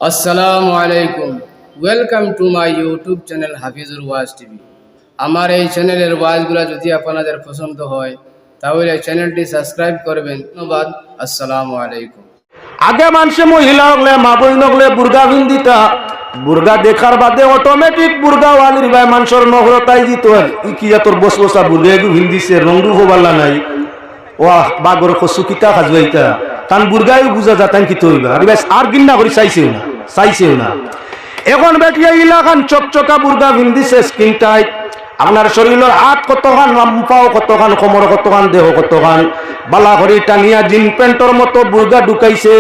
আসসালামু আলাইকুম। Welcome to my YouTube channel Hafizur was TV. আমার এই চ্যানেলের ওয়াজগুলো যদি আপনাদের পছন্দ হয় তাহলে চ্যানেলটি সাবস্ক্রাইব করবেন। ধন্যবাদ। আসসালামু আলাইকুম। আগে মানুষে মহিলা হলে মা বই নগলে বুর্গা ভিন্দিতা বুর্গা দেখার বাদে অটোমেটিক বুর্গা ওয়ালির ভাই মানুষের নহরতাই দিত কি তোর বস বসা বুর্গা এগু ভিন্দিছে রংরু হবাল্লা নাই ওয়াহ বাগর কসুকিতা খাজবাইতা তান বুর্গাই বুঝা যা তান কি তৈবা আরে ভাই আর গিন্না করে চাইছেও না এখন বেটিয়া ইলাকান চকচকা বুর্গা ভিন্দিছে স্কিন টাইট আপনার শরীরের হাত কতখান পাও কতখান কোমর কতখান দেহ কতখান বালা করি টানিয়া জিন প্যান্টর মতো বুর্গা ঢুকাইছে।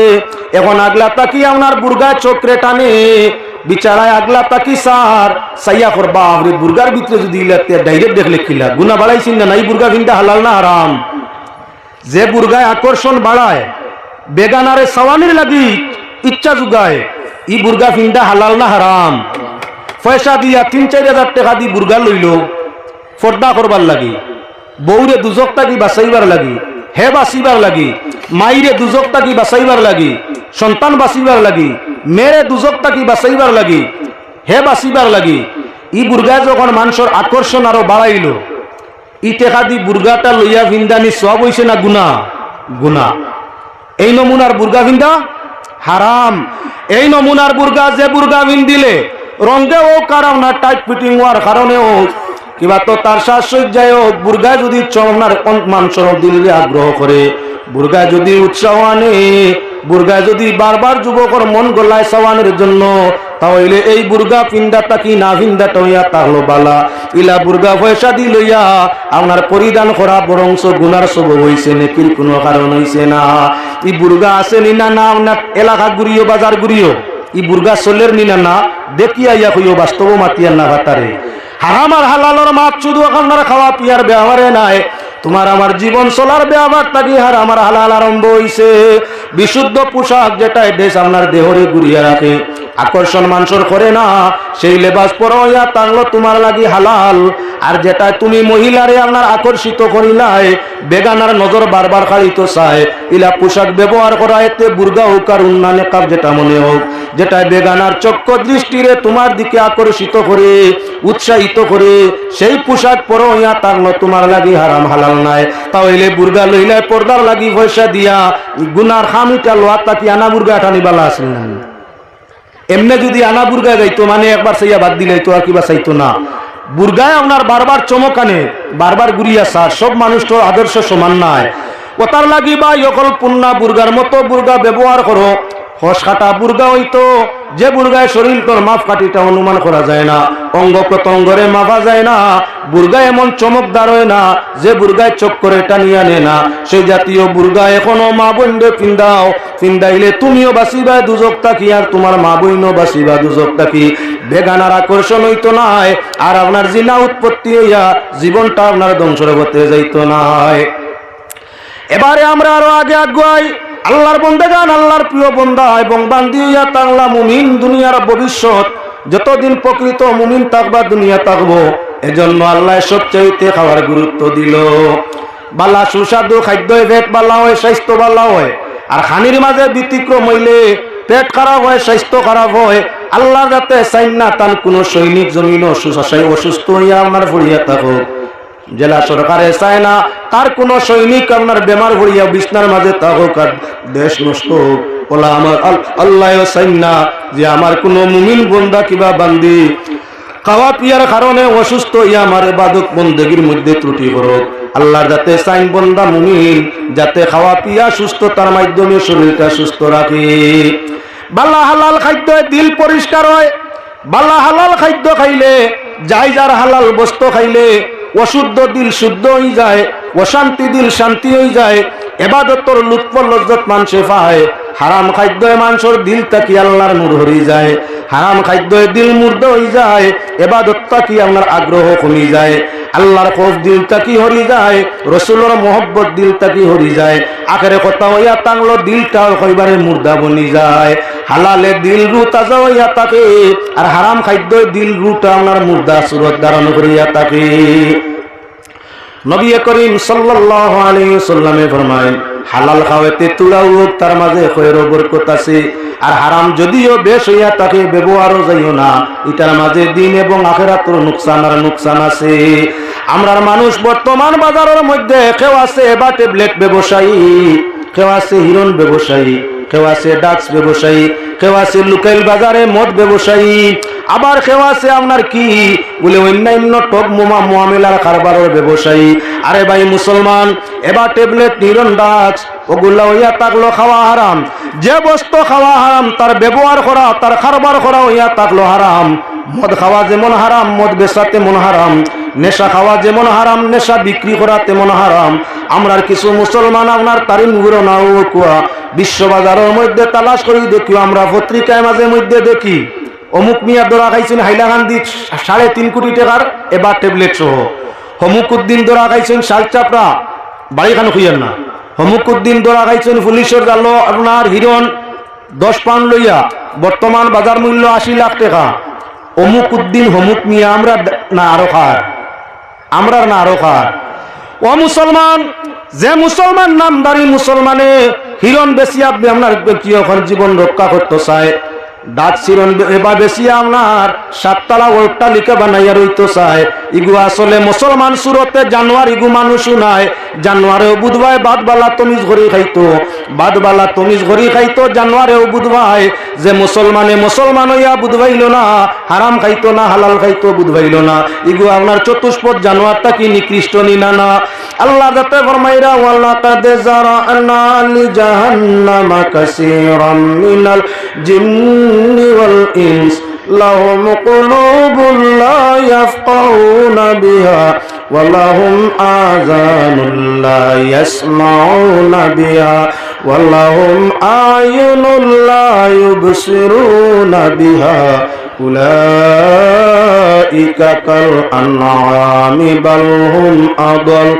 এখন আগলা তাকি আপনার বুর্গা চক্রে টানে বিচারায় আগলা তাকি সার সাইয়া করবা আপনি বুর্গার ভিতরে যদি ডাইরেক্ট দেখলে কিলা গুনা বাড়াইছেন না এই বুর্গা ভিন্দা হালাল না হারাম? যে বুর্গায় আকর্ষণ বাড়ায় বেগানারে সওয়ানির লাগি ইচ্ছা জুগায় ই বুর্গা ভিন্দা হালাল না হারাম? পয়সা দিয়া ৩-৪ হাজার টাকা দিয়ে বুর্গা লইল ফর্দা করবার লাগি, বউরে দুজক তাকি বাঁচাইবার লাগি, হে বাঁচিবার লাগি, মাইরে দুজক তাকি বাঁচাইবার লাগি, সন্তান বাঁচিবার লাগি, মেরে দুজক তাকি বাঁচাইবার লাগি, হে বাঁচিবার লাগি ই বুর্গা যখন মানুষের আকর্ষণ আরো বাড়াইল ই টেকা দি বুর্গাটা লইয়া ভিন্দানি সব হইছে না গুনা? গুনা। এই নমুনার বুর্গা ভিন্দা হারাম। এই নমুনার বুর্গা যে বুর্গা ভিন্দিলে রঙে হোক কারণ না টাইট ফিটিং হওয়ার কারণে হোক কিংবা তো তার সাজসজ্জায় হোক বুর্গা যদি চমনার মানুষের দিলে আগ্রহ করে, বুর্গা যদি উৎসাহ আনে, বুর্গা যদি বারবার যুবকর মন গলায় সওয়ানের জন্য, তাহলে এই বুর্গা পিন্দা তাকি না ভিন্দাটা হইয়া তাহলো বালা। ইলা বুর্গা পয়সা দি লইয়া আপনার পরিধান করা বরংস গুনার সব হইছে নেকির কোনো কারণ হইছে না। ই বুর্গা আছে নিনা না আপনার এলাকা ঘুরিও বাজার ঘুরিও ই বুর্গা চলের নিনা না দেখিয়া ইয়া কইও বাস্তব মাতিয়ার না ভাতারে। হারাম আর হালালর মাছ শুধু আপনার খাওয়া পিয়ার ব্যবহারে নাই, তোমার আমার জীবন চলার ব্যবহার থাকি হারাম আর হালাল আরম্ভ হইছে। বিশুদ্ধ পোশাক যেটা দেশ আপনার দেহরে ঘুরিয়া রাখে আকর্ষণ মানুষের করে না, সেই লেবাস পরাইয়া টানলো তোমার লাগি হালাল। আর যেটা তুমি মহিলারে আপনার আকর্ষিত করিলাই বেগানার নজর বারবার খাড়িত চায় ইলা পোশাক ব্যবহার করা এতে বুর্গা হোক আর উন্নয়নে কাপ যেটা মনে হোক যেটা বেগানার চক্ষ দৃষ্টিরে তোমার দিকে আকর্ষিত করে উৎসাহিত করে সেই পোশাক পরাইয়া টানলো তোমার লাগি হারাম হালাল নাই। তাহলে বুর্গা লইলাই পর্দার লাগি পয়সা দিয়া গুনার খামিটা লোয়া তাকি আনা বুর্গা টানিবালা আসেন না। এমনি যদি আনা বুর্গা যাইতো মানে একবার চাইয়া বাদ দিলে তো আর কিবা চাইতো না। বুর্গায় আপনার বারবার চমক আনে বারবার ঘুরিয়া সার সব মানুষ তো আদর্শ সমান নাই। ওতার লাগি বা ইকল পুন্না বুর্গার মতো বুর্গা ব্যবহার করো। হস কাটা বুর্গা হইতো যে বুর্গায় শরীর তোর মাপ কাটিটা অনুমান করা যায় না, অঙ্গ প্রত্যঙ্গরে মাপা যায় না, বুর্গা এমন চমকদার হয় না যে বুর্গায় চোখ করে টানিয়া নে না, সেই জাতীয় বুর্গা এখনো মা বইন্ডে পিন্দাও, পিন্দাইলে তুমিও বাঁচিবা দুজক থাকি আর তোমার মা বইনও বাঁচিবা দুজক থাকি। বেগানার আকর্ষণ হইতো নাই আর আপনার জিনা উৎপত্তি হইয়া জীবনটা আপনার ধ্বংসের পথে যাইতো নাই। এবারে আমরা আরো আগে আগুয়াই আল্লাহর বন্দেগান আল্লাহর প্রিয় বন্দা এবং বান্দি হইয়া তাংলা মুমিন দুনিয়ার ভবিষ্যৎ যতদিন প্রকৃত মুমিন থাকবা দুনিয়া থাকবো, এজন্য আল্লাহ সবচাইতে খাওয়ার গুরুত্ব দিল। বালা সুস্বাদু খাদ্য পেট বালা হয় স্বাস্থ্য বালা হয়, আর খানির মাঝে ব্যতিক্রম হইলে পেট খারাপ হয় স্বাস্থ্য খারাপ হয়। আল্লাহ যাতে চাই না তার কোন সৈনিক জমিন অসুস্থ হইয়া আমার ভরিয়া থাকুক, জেলা সরকারে চায় না তার কোন সৈনিক আপনার বেমার ভরিয়া বিছনার মাঝে থাকুক আর দেশ নষ্ট হোক। বলা আমার আল্লাহ চাই না যে আমার কোন মুমিন বন্দা কিবা বান্দি খাওয়া পিয়ার কারণে অসুস্থ হইয়া আমার ইবাদত বন্দেগীর মধ্যে ত্রুটি করুক। আল্লাহ যাতে চাইন বন্দা মুমিন যাতে খাওয়া পিয়া সুস্থতার মাধ্যমে শরীরটা সুস্থ রাখে। বালা হালাল খাদ্য দিল পরিষ্কার হয়, বালা হালাল খাদ্য খাইলে যাই যার হালাল বস্তু খাইলে অশুদ্ধ দিল শুদ্ধ হয়ে যায়, অশান্তি দিল শান্তি হয়ে যায়, ইবাদতর লুৎফ লজ্জত মানুষে পায়। হারাম খাদ্যে মানুষের দিল তাকি আল্লাহর নূর হয়ে যায়, হারাম খাদ্যে দিল মুর্দ হয়ে যায়, ইবাদত তাকি আপনার আগ্রহ কমে যায়, আল্লাহর খৌফ দিল তাকি হরি যায়, রসুলের মোহব্বত দিল তাকি হরি যায়। আখেরে কথা হইয়া টাংলো দিলটা কইবারে মুর্দা বনি যায়। হালালে দিল রু তাজা হইয়া থাকে আর হারাম খাদ্য দিল রুটা আপনার মুর্দা সুরত ধারণ করিয়া থাকে। নবী করিম সাল্লাল্লাহু আলাইহি ওয়াসাল্লামে ফরমায় হালাল খাওয়াতে তুলাও তার মাঝে খয়র বরকত আছে। আর হারাম যদিও বেশ হইয়া তাকে ব্যবহারও যাইও না, এটার মাঝে দিন এবং আখিরাতের নুকসান আছে। আমরার মানুষ বর্তমান বাজারের মধ্যে কেউ আছে বা ট্যাবলেট ব্যবসায়ী, কেউ আছে হিরণ ব্যবসায়ী, কেউ আছে ড্রাগস ব্যবসায়ী, কেউ আছে লোকাল বাজারে মদ ব্যবসায়ী, আবার কেউ আছে আপনার কি বলে অন্যান্য টপ মুআমেলার কারবারের ব্যবসায়ী। আরে ভাই মুসলমান, এবার ট্যাবলেট হিরণ ড্রাগস ওগুলা হইয়া থাকলো খাওয়া হারাম। যে বস্তু খাওয়া হারাম তার ব্যবহার করা, তার কারবার করা হইয়া থাকলো হারাম। মদ খাওয়া যেমন হারাম, মদ বেচা তেমন হারাম। নেশা খাওয়া যেমন হারাম, নেশা বিক্রি করা তেমন হারাম। আমরার কিছু মুসলমান আপনার তারিন গুলো না কুয়া বিশ্ববাজারের মধ্যে তালাশ করি দেখি, আমরা পত্রিকায় মাঝে মধ্যে দেখি অমুক মিয়া দোরা খাইছেন হাইলাকান্দি 3.5 কোটি টাকার এবার ট্যাবলেট সহ, হমুকুদ্দিন দোরা খাইছেন শালচাপড়া বাড়িখান খুঁজেন না, হমুকুদ্দিন দোরা খাইছেন পুলিশের জাল আপনার হিরণ 10 পাউন্ড লইয়া, বর্তমান বাজার মূল্য 80 লাখ টাকা। অমুক উদ্দিন হমুক মিয়া আমরা না আরো খার, আমরা না আরো খার। ও মুসলমান, যে মুসলমান নামদারি মুসলমানে হিরণ বেশি আপনি আপনার কি ওখানে জীবন রক্ষা করতে চায়, ডাক চিরন এবার বেশি আপনার 7 তলা অট্টালিকা বানাইয়া রইতে চায়, ইগু আসলে মুসলমান সুরতে জানোয়ার, ইগু মানুষও নাই। জানোয়ারেও বুধবাই বাদবালা তমিজ ঘড়ি খাইতো, বাদবালা তমিজ ঘড়ি খাইতো, জানোয়ারেও বুধবাই। যে মুসলমান হইয়া বুধবাইল না, হারাম খাইতো না হালাল খাইতো বুধবাইল না, ইগু আপনার চতুষ্পদ জানোয়ারটা কি নিকৃষ্ট নিনা। আল্লাহ যাতে ফরমাইরা ওয়ালাকাদ জারানা লি জাহান্নামা কাসীরাম মিনাল জিন্নি ওয়াল ইনস লাহুম কুলুবুন লা ইয়াফকাহুনা বিহা ওয়া লাহুম আযানুন লা ইয়াসমাউনা বিহা ওয়া লাহুম আ'য়ুনুন লা ইউবসিরুনা বিহা উলাইকা কাল আনআমি বাল হুম আদাল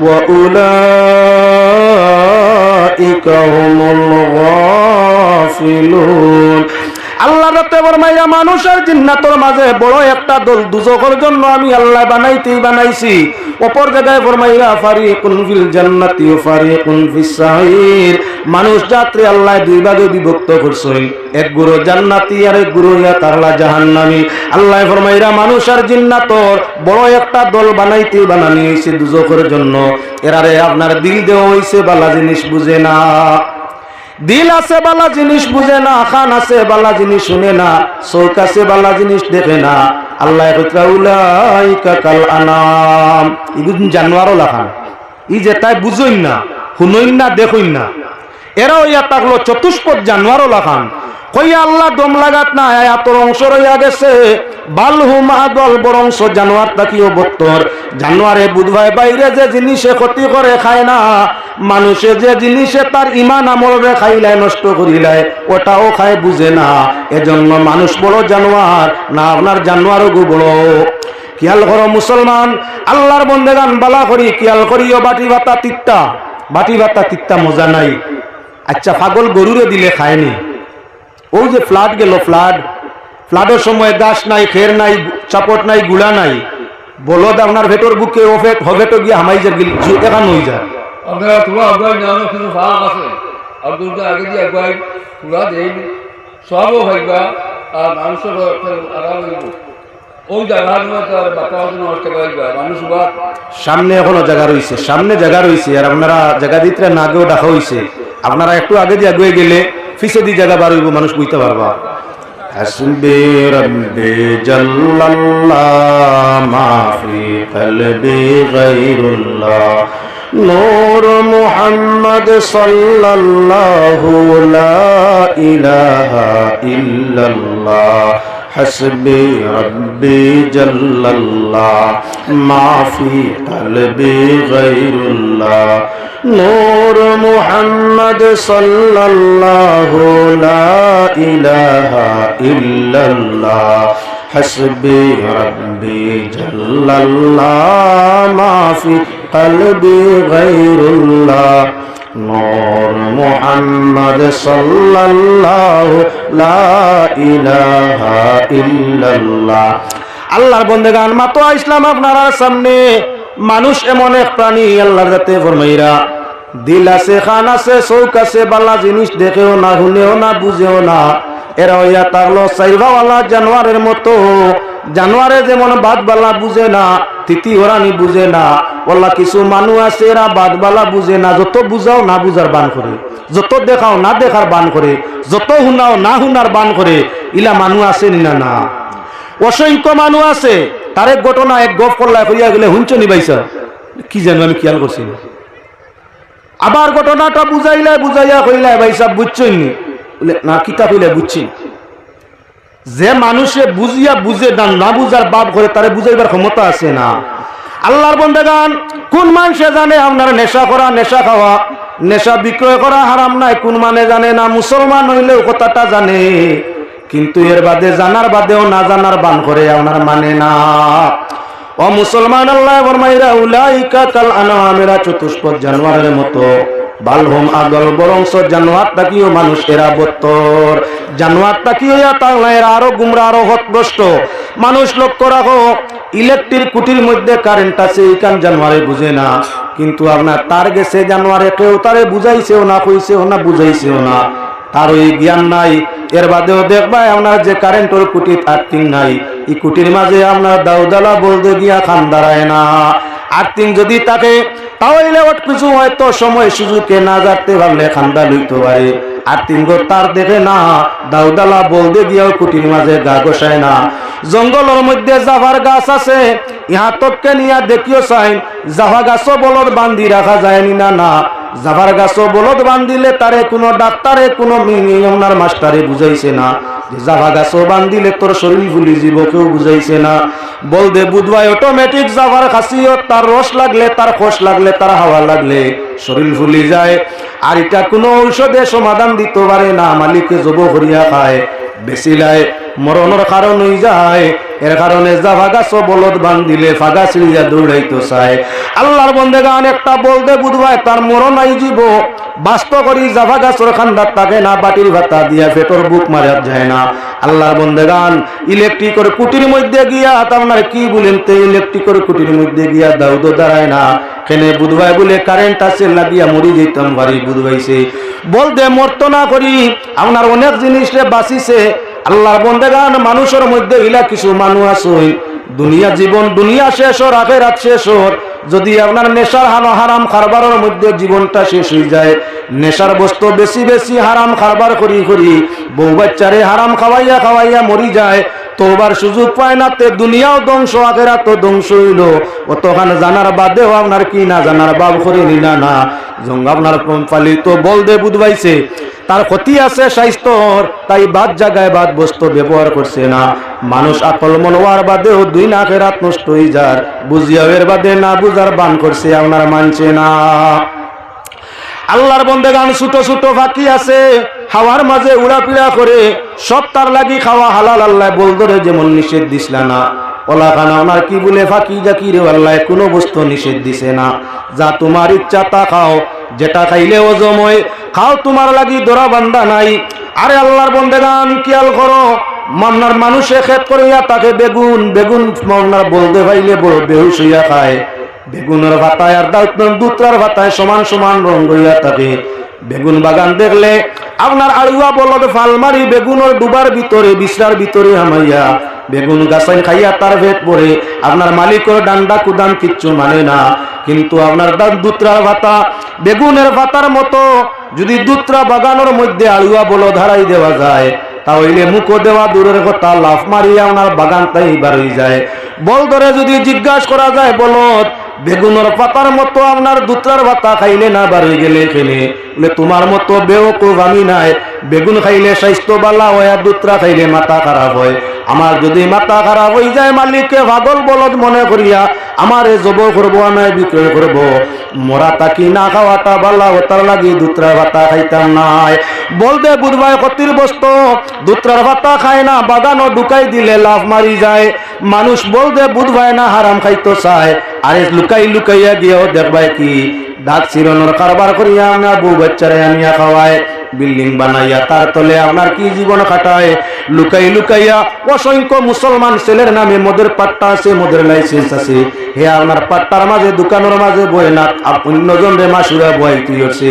ওয়া উলাইকা হুমুল গাফিলুন। আল্লাহ রাতে ফরমাইয়া মানুষের জিন্নাতের মাঝে বড় একটা দল দুজকের জন্য আমি আল্লাহ বানাইছি। অপর জায়গায় ফরমাইয়া ফারিকুন ফিল জান্নাতি ওয়া ফারিকুন ফিস সাঈর। মানুষ যাত্রী আল্লাহ 2 ভাগে বিভক্ত করছেন, এক গুরু জান্নাতি আর এক গুরু ইয়া তাহলা জাহান্নামী। আল্লাহ ফরমাইরা মানুষ আর জিন্নাতর বড় একটা দল বানানি হইছে দুজকের জন্য। এরারে আপনার দিল দেওয়া হইছে, বালা জিনিস বুঝে না। দিল আছে বালা জিনিস বুঝে না, খান আছে বালা জিনিস শুনে না, চোখ আছে বালা জিনিস দেখে না। আল্লাহ উলাইকা কাল আনাম, ইগুন জানোয়ারও লাখান, ই যে তাই বুঝইন না, শুনইন না, দেখইন না, এরাও ইয়া থাকলো চতুষ্পদ জানোয়ারও লাখান। কইয়া আল্লাহ দম লাগাত না, এত অংশ রইয়া গেছে। বালহুম আদল, বরংশ জানোয়ার তাকিও বত্তর। জানোয়ারে বুধবাই বাইরে যে জিনিসে ক্ষতি করে খায় না, মানুষে যে জিনিসে তার ইমান আমলরে খাইলায় নষ্ট করিলায় ওটাও খায় বুঝে না। এজন্য মানুষ বড় জানোয়ার না, আপনার জানোয়ারও গো বড়। খেয়াল করো মুসলমান, আল্লাহর বন্দেগান বালা করি খেয়াল করিও। বাটি ভাতা তিত্তা মজা নাই। আচ্ছা পাগল গরুরে দিলে খায়নি। ওই যে ফ্লাড গেল, ফ্লাডের সময় গাছ নাই, খের নাই, চাপট নাই, গুড়া নাই, বলদ আপনার ভেতর বুকে হবেটো গিয়ে হামাই যা গিল এখান হয়ে যায়। আপনারা তোমরা আগুয়াই নামে কিছু ভাগ আছে, আব্দুলকে আগে দিয়ে আগুয়াই পুরা দেয়নি, সবও ভাইবা আর মানুষের আরাম হইব। ওই জায়গার মধ্যে আর বাচ্চা নষ্ট করাইবা মানুষ বাদ সামনে এখনো জায়গা রয়েছে, আর আপনারা জায়গা দিতে না আগেও ডাকা হয়েছে। আপনারা একটু আগে দিয়ে আগুয়ে গেলে ফিসেদি জায়গা বার হইব, মানুষ বুঝতে পারবা। হাসবি রাব্বি জাল্লাল্লাহ মা ফি কলবি গায়রুল্লাহ নূর মুহাম্মদ সাল্লাল্লাহু লা ইলাহা ইল্লাল্লাহ। হাসবি রাব্বি জাল্লাল্লাহ মা ফি কলবি গায়রুল্লাহ নূর মুহাম্মদ সাল্লাল্লাহু লা ইলাহা ইল্লাল্লাহ। হাসবি রাব্বি জাল্লাল্লাহ মা ফি কলবি গায়রুল্লাহ নূর মুহাম্মদ সাল্লাল্লাহু লা ইলাহা ইল্লাল্লাহ। আল্লাহর বন্দেগান মাতো ইসলাম আপনার সামনে। মানুষ এমন এক প্রাণী, আল্লাহর রাতে ফরমাইরা দিল আছে, খান আছে, চৌক আছে, বালা জিনিস দেখেও না, শুনেও না, বুঝেও না। এরা হইয়া থাকলো চাইবাওয়ালা জানোয়ারের মতো। জানোয়ারে যেমন বাদবালা বুঝে না, তিতি হরানি বুঝে না, ওলা কিছু মানুষ আছে এরা বাদবালা বুঝে না। যত বুঝাও না বুঝার বান করে, যত দেখাও না দেখার বান করে, যত শুনাও না শুনার বান করে। ইলা মানুষ আছে না? না, অসংখ্য মানুষ আছে। তার এক ঘটনা এক গপ করলা হইয়া গেলে হুঞ্চ নিবাইছা কি জানো আমি খেয়াল করছি না। আবার ঘটনাটা বুঝাইয়া কইলা ভাই সাহেব বুঝছেন না, কিতা কইলে বুঝছি। যে মানুষে বুঝিয়া বুঝে না বুঝার বাপ করে তারে বুঝাইবার ক্ষমতা আছে না। আল্লাহর বন্দেগান, কোন মানুষে জানে আপনার নেশা করা, নেশা খাওয়া, নেশা বিক্রয় করা হারাম নাই? কোন মানে জানে না? মুসলমান হইলেও কথাটা জানে, কিন্তু এর বাদে জানার বাদেও না জানার বান করে আপনার মানে না। ও মুসলমান, আল্লাহ ফরমাইরা উলাইকা কাল আনআমেরা চতুষ্পদ জানোয়ারের মতো, বালহুম আগল, বরংস জানোয়ার তাকিও মানুষ এরা বত্তর। জানোয়ার তাকিও তাহলে এরা আরো গুমরা, আরো হতভ্রষ্ট। মানুষ লক্ষ্য রাখো, ইলেকট্রিক কুটির মধ্যে কারেন্ট আছে, এইখান জানোয়ারে বুঝে না, কিন্তু আপনার তার গেছে জানোয়ারে, কেউ তারে বুঝাইছেও না, কইছেও না, বুঝাইছেও না, তার ওই জ্ঞান নাই। এর বাদেও দেখবা আপনার যে কারেন্টের কুটি আর্থিং নাই, এই কুটির মাঝে আপনার দাউদালা বলতে গিয়া খান দাঁড়ায় না। আর্থিং যদি থাকে তাহলে ওট কিছু হয়তো সময় সুযোগে না যাতে পারলে খান্দা লইতে পারে। আর্থিং তার দেখে না, দাউদালা বলতে গিয়াও কুটির মাঝে গা গোসায় না। জঙ্গলের মধ্যে জাফার গাছ আছে, ইহা তককে নিয়া দেখিও চাই জাফা গাছও বলদ বান্ধি রাখা যায়নি না। না, জাফার গাছও বলদ বান্ধিলে তারে কোনো ডাক্তারে, কোনো আপনার মাস্টারে বুঝাইছে না যে জাফা গাছও বান্ধিলে তোর শরীর ফুলি যাব, কেউ বুঝাইছে না। বলদে বুধবাই অটোমেটিক জাফার খাসিয়ত, তার রস লাগলে, তার খোস লাগলে, তার হাওয়া লাগলে শরীর ফুলি যায়। আর এটা কোনো ঔষধে সমাধান দিতে পারে না। মালিকে জব করিয়া খায়, বেশিলায় মরণের কারণ হয়ে যায়। এর কারণে জাফা গাছও বলদ বান্ধিলে ফাগা ছিড়িয়া দৌড়াইতে চায়। আল্লাহর বন্দেগান, একটা বলদে বুধবাই তার মরণ আই জীব বাস্ত করি জাফা গাছর খান্দার থাকে না, বাটির ভাতা দিয়া পেটর বুক মারা যায় না। আল্লাহর বন্দেগান, ইলেকট্রিকের কুটির মধ্যে গিয়া আপনার কি বলেন তে, ইলেকট্রিকের কুটির মধ্যে গিয়া দাউদ দাঁড়ায় না। কেনে বুধবাই বলে কারেন্ট আছে, লাগিয়া মরি যেতাম বাড়ি বুধবাইছে। বলদে মরতো না করি আপনার অনেক জিনিসে বাঁচিছে। আল্লাহর বন্দেগান, মানুষের মধ্যে ইলা কিছু মানুষ আছে, দুনিয়া জীবন দুনিয়া শেষ ওর, আখিরাত শেষ ওর। যদি আপনার নেশার হারাম খারবারের মধ্যে জীবনটা শেষ হয়ে যায়, নেশার বস্তু বেশি বেশি হারাম খারবার করি করি বউ বাচ্চারে হারাম খাওয়াইয়া খাওয়াইয়া মরি যায়, তোবার সুযোগ পায় না, তে দুনিয়াও ধ্বংস, আখিরাত তো ধ্বংস হইল। অতখান জানার বাদেও আপনার কি না জানার বাব করে নিলা না। আপনার পালিত বলদে বুধবাইছে, তার ক্ষতি আছে স্বাস্থ্যর, তাই বাদ জায়গায় বাদ বস্তু ব্যবহার করছে না। মানুষ আকল মন হওয়ার বাদেও দুই না আখিরাত নষ্ট হয়ে যার, বুঝিয়াও এর বাদে না বুঝার বান করছে, আপনার মানছে না। আল্লাহর বন্দেগান, ছোট ছোট ফাঁকি আছে, হাওয়ার মাঝে উড়াপিড়া করে, সব তার লাগি খাওয়া হালাল। আল্লাহ বলদরে যেমন নিষেধ দিছিলা না, ওলা খানা ওনার কি বলে ফাঁকি জাকি রে, আল্লাহ কোনো বস্তু নিষেধ দিছে না। যা তোমার ইচ্ছা তা খাও, যেটা খাইলে ও জময় খাও, তোমার লাগি দরা বান্ধা নাই। আরে আল্লাহর বন্দেগান, খেয়াল করো, মামনার মানুষে খেত করিয়া তাকে বেগুন বেগুন মামনার বলতে পাইলে বড় বেহুশ হইয়া খায়। বেগুনের ভাতায় আর দুধরার ভাতায় সমান সমান রঙ হইয়া থাকে। বেগুন বাগান দেখলে আপনার আড়ুয়া বলদ ফালমারি বেগুনের ডুবার ভিতরে, বিশ্রার ভিতরে হামাইয়া বেগুন গাছাই খাইয়া তার ভেট পড়ে। আপনার মালিকের ডান্ডা কুদান কিচ্ছু মানে না। কিন্তু আপনার দুধরার ভাতা বেগুনের ভাতার মতো যদি দুধরা বাগানের মধ্যে আড়ুয়া বলদ হারাই দেওয়া যায়, তাহলে মুখ দেওয়া দূরের কথা, লাফ মারিয়া আপনার বাগান তাই বাড়ি যায়। বল ধরে যদি জিজ্ঞাসা করা যায়, বলদ বেগুনের পাতার মতো আপনার দুধরার ভাতা খাইলে না বাড়ি গেলে খেলে, বলে তোমার মতো বেওকুফ আমি নাই। বেগুন খাইলে স্বাস্থ্য বালা হয়, আর দুধরা খাইলে মাথা খারাপ হয়। আমার যদি মাথা খারাপ হয়ে যায়, মালিককে পাগল বলদ মনে করিয়া আমারে জব করবো, আমি বিক্রয় করবো। মরা তাকি না খাওয়াটা বালা, ওটার লাগি দুধরার ভাতা খাইতাম নাই। বলতে বুধবাই ক্ষতির বস্তু, দুধরার ভাতা খায় না, বাগানও ঢুকাই দিলে লাফ মারি যায়। মানুষ বলতে বুধবাই না হারাম খাইতো চায়, আরে লুকাই লুকাইয়া গিয়েও দেখবাই কি ডাক চিরনোর কারবার করিয়া আমরা বউ বাচ্চারে আনিয়া খাওয়ায়, বিল্ডিং বানাইয়া তার তলে আপনার কি জীবন কাটায়। লুকাইয়া অসংখ্য মুসলমান ছেলের নামে মদের পাট্টা আছে, মদের লাইসেন্স আছে, হে আপনার পাট্টার মাঝে দোকানের মাঝে বয়ে না অন্যজন রে মাসুরা বয়াইতে হচ্ছে।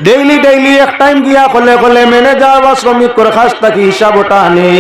ডেইলি এক টাইম গিয়া কলে ম্যানেজার বা শ্রমিক করে খাস থাকি হিসাব ওটা আনে।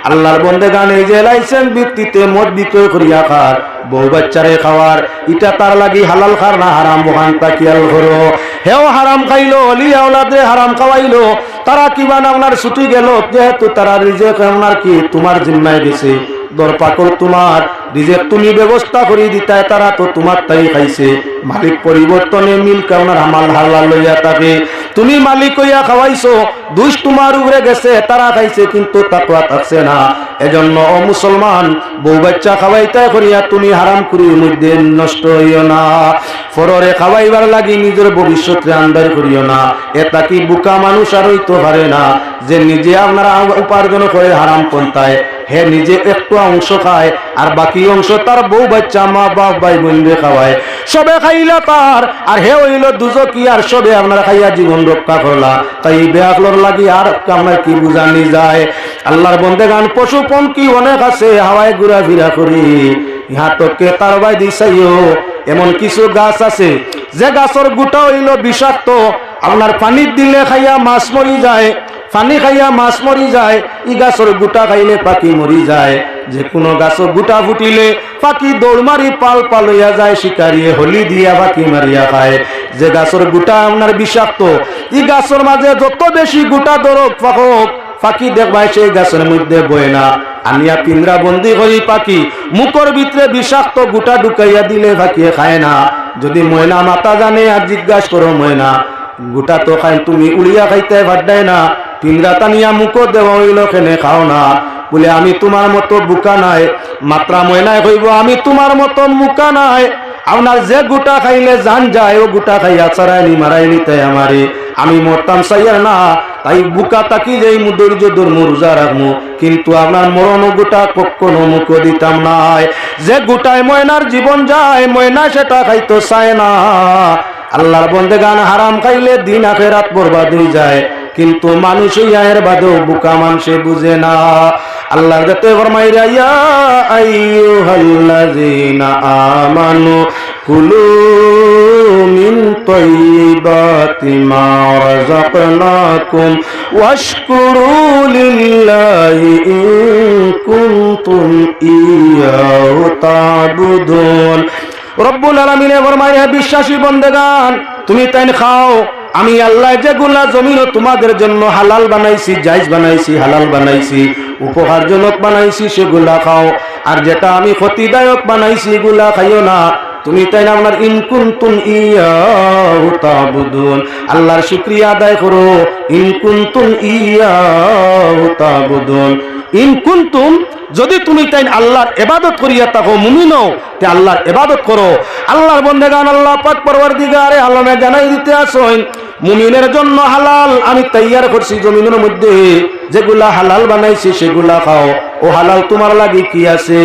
আল্লাহর বন্দেগান এই যে লাইসেন্স ভিত্তিতে মদ বিক্রয় করিয়া খার, বউ বাচ্চারে খাওয়ার, এটা তার লাগি হালাল খার না হারাম বহান তা খেয়াল করো। হেও হারাম খাইলো, অলি আওলাদে হারাম খাওয়াইলো, তারা কিবা না আপনার ছুটি গেল, যেহেতু তারা রিজেক্ট আপনার কি তোমার জিম্মায় গেছে, দরপাকর তোমার রিজেক্ট তুমি ব্যবস্থা করে দিতায়, তারা তো তোমার তাই খাইছে। মালিক পরিবর্তনে মিল কেমন হামাল হাল্লা লইয়া থাকে, তুমি মালিক হইয়া খাওয়াইছো, দুষ তোমার উপরে গেছে, তারা খাইছে কিন্তু তাকওয়া থাকছে না। এজন্য ও মুসলমান, বউ বাচ্চা খাওয়াইতে করিয়া তুমি হারাম করির মধ্যে নষ্ট হইও না। ফররে খাওয়াইবার লাগি নিজের ভবিষ্যতে আন্দার করিও না। এটা কি বুকা মানুষ আর হইতে পারে না যে নিজে আপনারা উপার্জন করে হারাম পন্থায়, হে নিজে একটু অংশ খায় আর বাকি অংশ তার বউ বাচ্চা মা বাপ ভাই বোনরে খাওয়ায়। সবে খাইলা তার আর হে হইল দুজকি, আর সবে আপনারা খাইয়া জীবন রক্ষা করলা। তাই বেআকলর লাগি আর আপনার কি বুঝানি যায়। আল্লাহর বন্দেগান পশু পঙ্খী অনেক আছে হাওয়ায় ঘুরাফিরা করি, ইহাতকে তার বাই দিছাইও। এমন কিছু গাছ আছে যে গাছের গুটা হইল বিষাক্ত, আপনার পানি দিলে খাইয়া মাছ মরি যায়, পানি খাইয়া মাছ মরি যায়। ই গাছের গুটা খাইলে পাখি মরি যায়। যে কোনো গাছের গুটা ফুটিলে পাখি দৌড় মারি পাল হইয়া যায়, শিকারিয়ে হলি দিয়া পাখি মারিয়া খায়। যে গাছের গুটা আপনার বিষাক্ত, ই গাছের মাঝে যত বেশি গুটা দরক পাকক, পাখি দেখবাই সেই গাছের মধ্যে বয় না। আনিয়া পিঞ্জরা বন্দি করি পাখি মুখর ভিতরে বিষাক্ত গুটা ঢুকাইয়া দিলে পাখিয়ে খায় না। যদি ময়না মাতা জানে আর জিজ্ঞাসা করো, ময়না গোটা তো খাই, তুমি উড়িয়া খাইতে ভাড্ডায় না, পিঞ্জরা টানিয়া মুখো দেওয়া হইল কেনে খাও না। বলে আমি তোমার মতো বুকা নাই। মাত্রা ময়নায় কইব আমি তোমার মতো মুকা নাই, আপনার যে গোটা খাইলে জান যায়, ও গোটা খাইয়া চারাইনি মারাইনি তাই আমারে, আমি মরতাম চাইয়ার না। তাই বুকা তাকি যাই ধৈর্য ধর্ম রোজা রাখবো, কিন্তু আপনার মরণ গোটা কখনো মুখ দিতাম নাই। যে গোটায় ময়নার জীবন যায়, ময়না সেটা খাইতো চায় না। আল্লাহর বন্দেগান হারাম খাইলে দিন আখেরাত বরবাদ হয়ে যায়, কিন্তু মানুষ ইয়ের বাদেও বুকা মানুষে বুঝে না। আল্লাহর যাতে ফরমাইরা ইয়া আইয়ুহাল্লাযীনা আমানু কুলু মিন তাইয়্যিবাতি মা রাযাকনাকুম ওয়াশকুরু লিল্লাহি ইন কুনতুম ইয়্যাহু তা'বুদুন। রব্বুল আলামিনে ফরমায়, বিশ্বাসী বান্দাগান তুমি তাই খাও, আমি আল্লাহ যেগুলা জমিন তোমাদের জন্য হালাল বানাইছি, জায়েজ বানাইছি, হালাল বানাইছি, উপকারজনক বানাইছি সেগুলা খাও। আর যেটা আমি ক্ষতিদায়ক বানাইছি এগুলা খাইও না। তুমি তাই না আপনার ইন কুনতুম ইয়্যাহু তা'বুদুন, আল্লাহর শুকরিয়া আদায় করো। ইন কুনতুম ইয়্যাহু তা'বুদুন, ইন কুনতুম যদি তুমি তাই আল্লাহর ইবাদত করিয়া থাকো, মুমিন হও, তে আল্লাহর ইবাদত করো। আল্লাহর বান্দাগান আল্লাহ পাক পরওয়ারদিগারে আলমে জানাই দিতে আসেন, মুমিনের জন্য হালাল আমি তৈয়ার করছি জমিনের মধ্যে, যেগুলা হালাল বানাইছি সেগুলা খাও। ও হালাল তোমার লাগি কি আছে?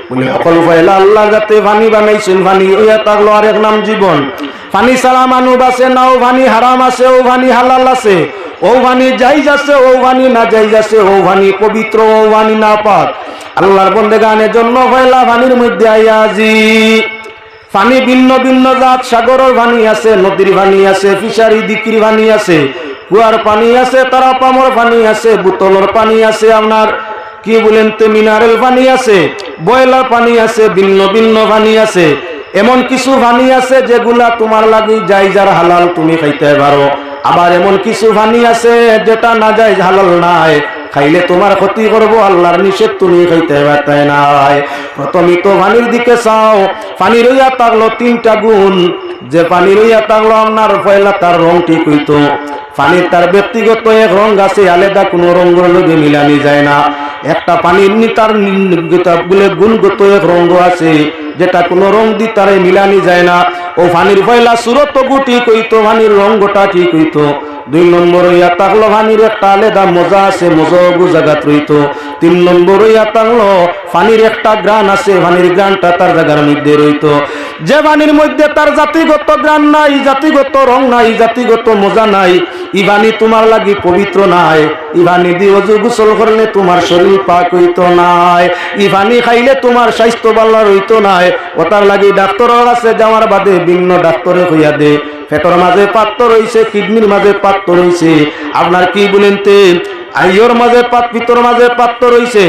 বলে সকল পয়লা আল্লাহ যাতে পানি বানাইছেন, পানি ইয়া থাকলো আর এক নাম জীবন। পানি ছাড়া মানুষ আছে না, ও পানি হারাম আছে, ও পানি হালাল আছে, ও পানি জায়েজ আছে, ও পানি না জায়েজ আছে, ও পানি পবিত্র, ও পানি না পাক। আল্লাহর বন্দেগানের জন্য পয়লা পানির মধ্যে আয়াজি পানি ভিন্ন ভিন্ন জাত, সাগরের পানি আছে, নদীর পানি আছে, ফিশারি দিকির পানি আছে, কুয়ার পানি আছে, তারা পামর পানি আছে, বোতলের পানি আছে, আপনার কি বলেন তো মিনারেল পানি আছে, বয়লার পানি আছে, ভিন্ন ভিন্ন পানি আছে। এমন কিছু পানি আছে যেগুলা তোমার লাগি জায়েজ আর হালাল তুমি খাইতে পারো, আবার এমন কিছু পানি আছে যেটা না জায়েজ হালাল নাই, খাইলে তোমার ক্ষতি করবো, আল্লাহর নিষেধ তুমি খাইতে পারতে নাই। প্রথমে তো পানির দিকে চাও। পানি রইয়া থাকলো তিনটা গুণ, যে পানি রইয়া থাকলো আপনার পয়লা তার রং ঠিক হইতো। পানির তার ব্যক্তিগত এক রং আছে, আলাদা কোনো রঙের লগে মিলানি যায় না। একটা পানির তার গুণগত এক রঙ আছে, যেটা কোনো রং দি তারে মিলানি যায় না। ও পানির পয়লা সুরত গুটি কইতো, পানির রঙটা ঠিক হইতো। 2 নম্বর ইয়া থাকলো পানির একটা আলাদা মজা আছে, মজা জায়গাত রইতো। 3 নম্বর ইয়া থাকলো পানির একটা গ্রান আছে, পানির গ্রানটা তার জায়গার মধ্যে রইতো। যে পানির মধ্যে তার জাতিগত গ্রাণ নাই, জাতিগত রং নাই, জাতিগত মজা নাই, ই পানি তোমার লাগি পবিত্র নাই। ই পানি দিয়ে ওযু গোসল করলে তোমার শরীর পাক হইতো নাই, ই পানি খাইলে তোমার স্বাস্থ্য ভালো হইতো নাই। ওটার লাগি ডাক্তারের কাছে যাওয়ার বাদে ভিন্ন ডাক্তারে কইয়া দে পেটের মাঝে পাত্র রইছে, কিডনির মাঝে পাত্র রইছে, আপনার কি বলেন তে আইয়র মাঝে পিতর মাঝে পাত্র রইছে,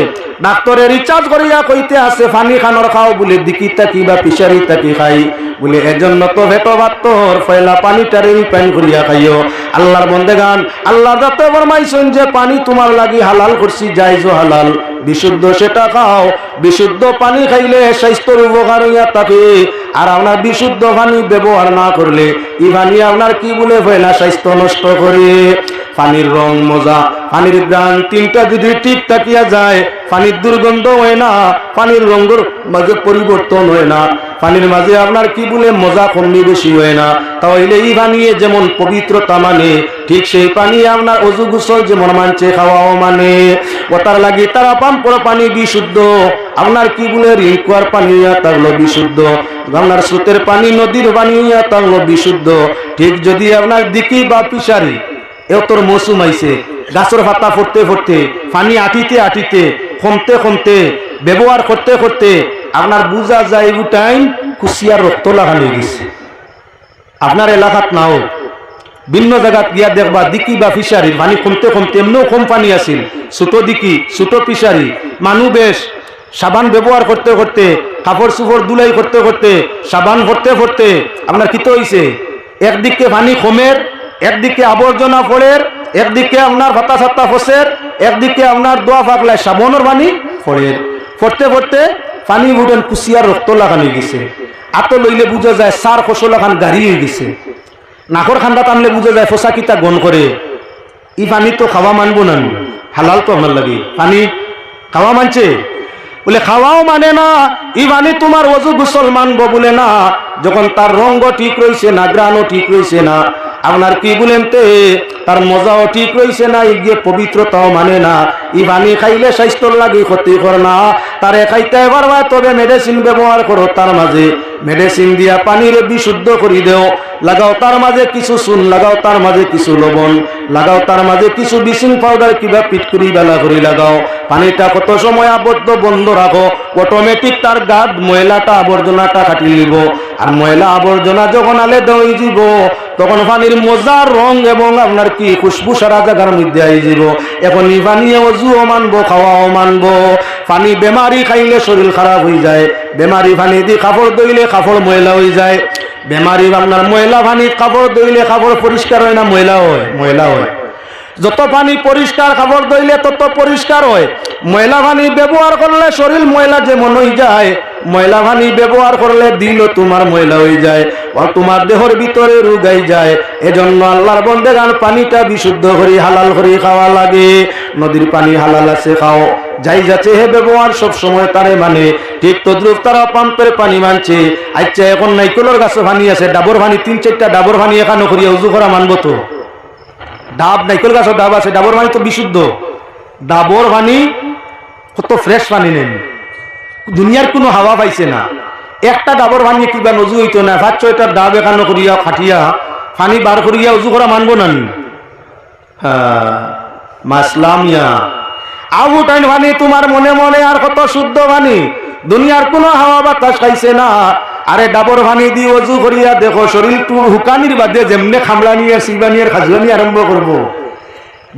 ডাক্তারে রিচার্জ করিয়া কইতে আছে পানি খানোর খাও বলে দিকি তাকি বা পিসারি তাকি খাই বলে, এজন্য তো ভেট পাত্তর পয়লা পানিটারে রিফাইন করিয়া খাইও। আল্লাহর বন্দেগান, আল্লাহর যাতে ফরমাইছেন যে পানি তোমার লাগি হালাল করছি, জায়েজ ও হালাল, বিশুদ্ধ সেটা খাও। বিশুদ্ধ পানি খাইলে স্বাস্থ্যের উপকার হইয়া থাকে। আর আপনার বিশুদ্ধ পানি ব্যবহার না করলে ই পানি আপনার কি বলে পয়লা স্বাস্থ্য নষ্ট করে। পানির রং, মজা, পানির গ্রান তিনটা যদি ঠিক থাকিয়া যায়, পানির দুর্গন্ধ হয় না, পানির রঙের মাঝে পরিবর্তন হয় না, পানির মাঝে আপনার কি বলে মজা কমনি বেশি হয় না, তাহলে এই পানি যেমন পবিত্রতা মানে, ঠিক সেই পানি আপনার ওযু গোসল যেমন মানছে খাওয়াও মানে। ওটার লাগি তারা পাম্পর পানি বিশুদ্ধ, আপনার কি বলে রিংকুয়ার পানি থাকলো বিশুদ্ধ, আপনার স্রোতের পানি, নদীর পানি থাকলো বিশুদ্ধ। ঠিক যদি আপনার দিকি বা পিসারি এও তোর মৌসুম আইছে, গাছের পাতা ফুটতে ফুটতে, পানি আটিতে আটিতে, কমতে কমতে, ব্যবহার করতে করতে আপনার বুঝা যায় এই টাইম কুশিয়ার রক্ত লাগানো গেছে। আপনার এলাকাত নাও, ভিন্ন জায়গাত গিয়া দেখবা দিকি বা ফিসারির পানি কমতে কমতে, এমনিও কম পানি আছিল, ছোট দিকি ছোট ফিসারি, মানুষ বেশ সাবান ব্যবহার করতে করতে, কাপড় চুপড় দুলাই করতে করতে, সাবান ভরতে ভরতে আপনার কি তো হইছে, একদিকে পানি কমের, একদিকে আবর্জনা পড়ের, একদিকে আপনার ভাতা সাত্তা ফসের, একদিকে আপনার দোয়া ফাকলায় সাবনের পানি পড়ের, পড়তে পড়তে পানি উঠেন কুশিয়ার রক্ত লাগানো গেছে। আতো লইলে বুঝা যায় সার ফসল এখন গাড়ি হয়ে গেছে। নাকর খান্ডা টানলে বুঝা যায় ফসা কিতা গন করে। ই পানি তো খাওয়া মানবো না, হালাল তো আপনার লাগে, পানি খাওয়া মানছে বলে খাওয়াও মানে না, ই পানি তোমার ওযু গোসল মানবো বলে না। যখন তার রঙ ঠিক রয়েছে না, গ্রাণও ঠিক রয়েছে না, আপনার কি বলেন তে তার মজাও ঠিক রয়েছে না, গিয়ে পবিত্রতাও মানে না, ই পানি খাইলে স্বাস্থ্যর লাগে ক্ষতিকর না। তারে খাইতে পারবা, তবে মেডিসিন ব্যবহার করো, তার মাঝে মেডিসিন দিয়া পানির বিশুদ্ধ করে দেও, লাগাও তার মাঝে কিছু চুন, লাগাও তার মাঝে কিছু লবণ, লাগাও তার মাঝে কিছু ব্লিচিং পাউডার কিবা পিটকুরি বেলা করে লাগাও। পানিটা কত সময় আবদ্ধ বন্ধ রাখো, অটোমেটিক তার গাদ ময়লাটা আবর্জনাটা কাটি নিব। আর ময়লা আবর্জনা যখন আলে দই দিব, তখন পানির মজার রং এবং আপনার কি খুশবু সারা জায়গার মধ্যে আই যাব। এখন এই পানি ওযুও মানবো, খাওয়াও মানবো। পানি বেমারি খাইলে শরীর খারাপ হয়ে যায়, বেমারি পানি দিয়ে কাপড় ধুইলে কাপড় ময়লা হয়ে যায়, বেমারি আপনার ময়লা পানি কাপড় ধুইলে কাপড় পরিষ্কার হয় না, ময়লা হয়, ময়লা হয়। যত পানি পরিষ্কার কাপড় ধুইলে তত পরিষ্কার হয়। ময়লা পানি ব্যবহার করলে শরীর ময়লা যেমন হয়ে যায়, ময়লা পানি ব্যবহার করলে দিলও তোমার ময়লা হয়ে যায়, আর তোমার দেহের ভিতরে রোগাই যায়। এজন্য আল্লাহর বন্দেগান পানিটা বিশুদ্ধ করে হালাল করে খাওয়া লাগে। নদীর পানি হালাল আছে খাও, যাই যাচ্ছে হে ব্যবহার সব সময় তারে মানে। ঠিক তদ্রুপ তারা পাম্পের পানি মানছে। আচ্ছা এখন নাইকলের গাছে পানি আছে, ডাবর পানি 3-4টা ডাবর পানি এখানে করিয়া উজু করা মানবো তো? ডাব, নাইকল গাছের ডাব আছে, ডাবর পানি তো বিশুদ্ধ, ডাবর পানি কত ফ্রেশ পানি নেন, দুনিয়ার কোনো হাওয়া পাইছে না। একটা ডাবর পানি কিবা নজু হইতো না, 5-6টা ডাব এখানে করিয়া খাটিয়া পানি বার করিয়া উজু করা মানবো না? হ্যাঁ, মাসলাম ইয়া আবুটাইন পানি তোমার মনে মনে আর কত শুদ্ধ পানি, দুনিয়ার কোনো হাওয়া বাতাস খাইছে না। আরে ডাবর পানি দিয়ে ওযু করিয়া দেখো, শরীর হুকানির বাদে যেমনে খামলানি আর সিবানি আর খাজলানি আরম্ভ করবো,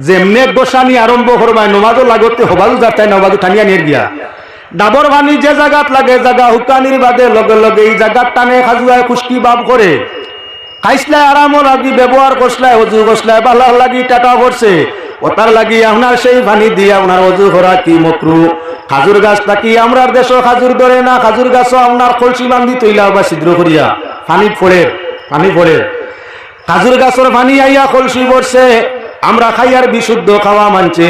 যেমনে গোসানি আরম্ভ করবাই, নমাজও লাগতে হবাজু যাতাই নমাজু টানিয়া নিয়ে গিয়া। ডাবর পানি যে জায়গাত লাগে, জায়গা হুকানির বাদে লগে লগে এই জায়গার টানে খাজুয়ায় খুশকি বাপ করে, খাইসলাই আরামও লাগি, ব্যবহার করসলাই, ওযু করসলাই ভালো লাগি, টাকা পড়ছে। ওটার লাগি আপনার সেই পানি দিয়ে আপনার ওযু করা কি মাকরুহ। খাজুর গাছ থাকি আমরার দেশও খাজুর ধরে না, খাজুর গাছও আপনার কলসি বান্ধি তৈলা বা ছিদ্র করিয়া পানি পড়ে, পানি পড়ে। খাজুর গাছের পানি আইয়া কলসি পড়ছে, আমরা খাইয়ার বিশুদ্ধ খাওয়া মানছে।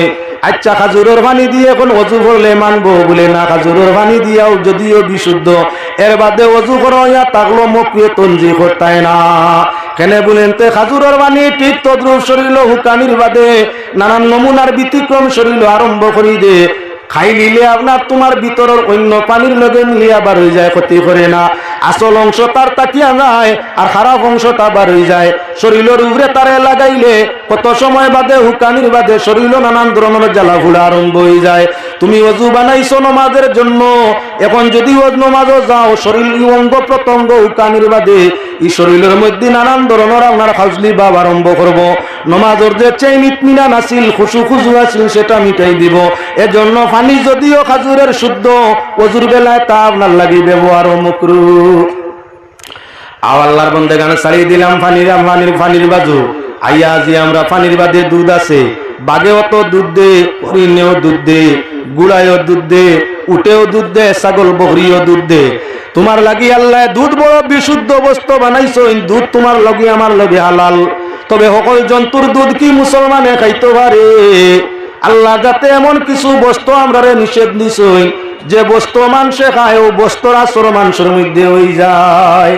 আচ্ছা খাজুরের পানি দিয়ে এখন ওযু করলে মানবো বলে না, খাজুরের পানি দিয়াও যদিও বিশুদ্ধ, এর বাদে ওযু করা থাকলো মুখে তঞ্জি করতাই না। কেন বলেন তে খাজুরের পানি ঠিক তদ্রুপ শরীর হুকানির বাদে নানান নমুনার ব্যতিক্রম শরীর আরম্ভ করি দে। খাই নিলে আপনার তোমার ভিতরের অন্য পানির লগে মিলিয়া বার হয়ে যায়, ক্ষতি করে না। আসল অংশ তার তাকিয়া যায় আর খারাপ অংশটা বার হয়ে যায়। শরীরের উপরে তারে লাগাইলে কত সময় বাদে হুকানির বাদে শরীর নানান ধরনের জ্বালা ফুলা আরম্ভ হয়ে যায়। তুমি অজু বানাইছো নমাজের জন্য, এখন যদি নমাজও যাও শরীর অঙ্গ প্রত্যঙ্গ হুকানির বাদে এই শরীরের মধ্যে নানান ধরনের আপনার খাজলি ভাব আরম্ভ করব। নমাজের যে চেইন ইতমিনান আছিল, খুশু খুশু আছিল, সেটা মিটাই দিব। এজন্য পানি যদিও খাজুরের শুদ্ধ, অজুর বেলায় তা আপনার লাগি ব্যবহার মাকরুহ। আল্লাহর বান্দাগান ছাড়িয়ে দিলাম পানির বাজু। আইয়া আজি আমরা পানির বাদে দুধ আছে, বাঘেও তো দুধ দে, হরিণেও দুধ দে, গুড়ায়ও দুধ দে, উটেও দুধ দে, ছাগল বকরিও দুধ দে। তোমার লাগি আল্লাহ দুধ বড় বিশুদ্ধ বস্তু বানাইছো, দুধ তোমার লগে আমার লগে হালাল। তবে সকল জন্তুর দুধ কি মুসলমানে খাইতে পারে? আল্লাহ যাতে এমন কিছু বস্তু আমরা নিষেধ দিছই, যে বস্তু মানুষে খায় ও বস্তুর আসর মানুষের মধ্যে হয়ে যায়।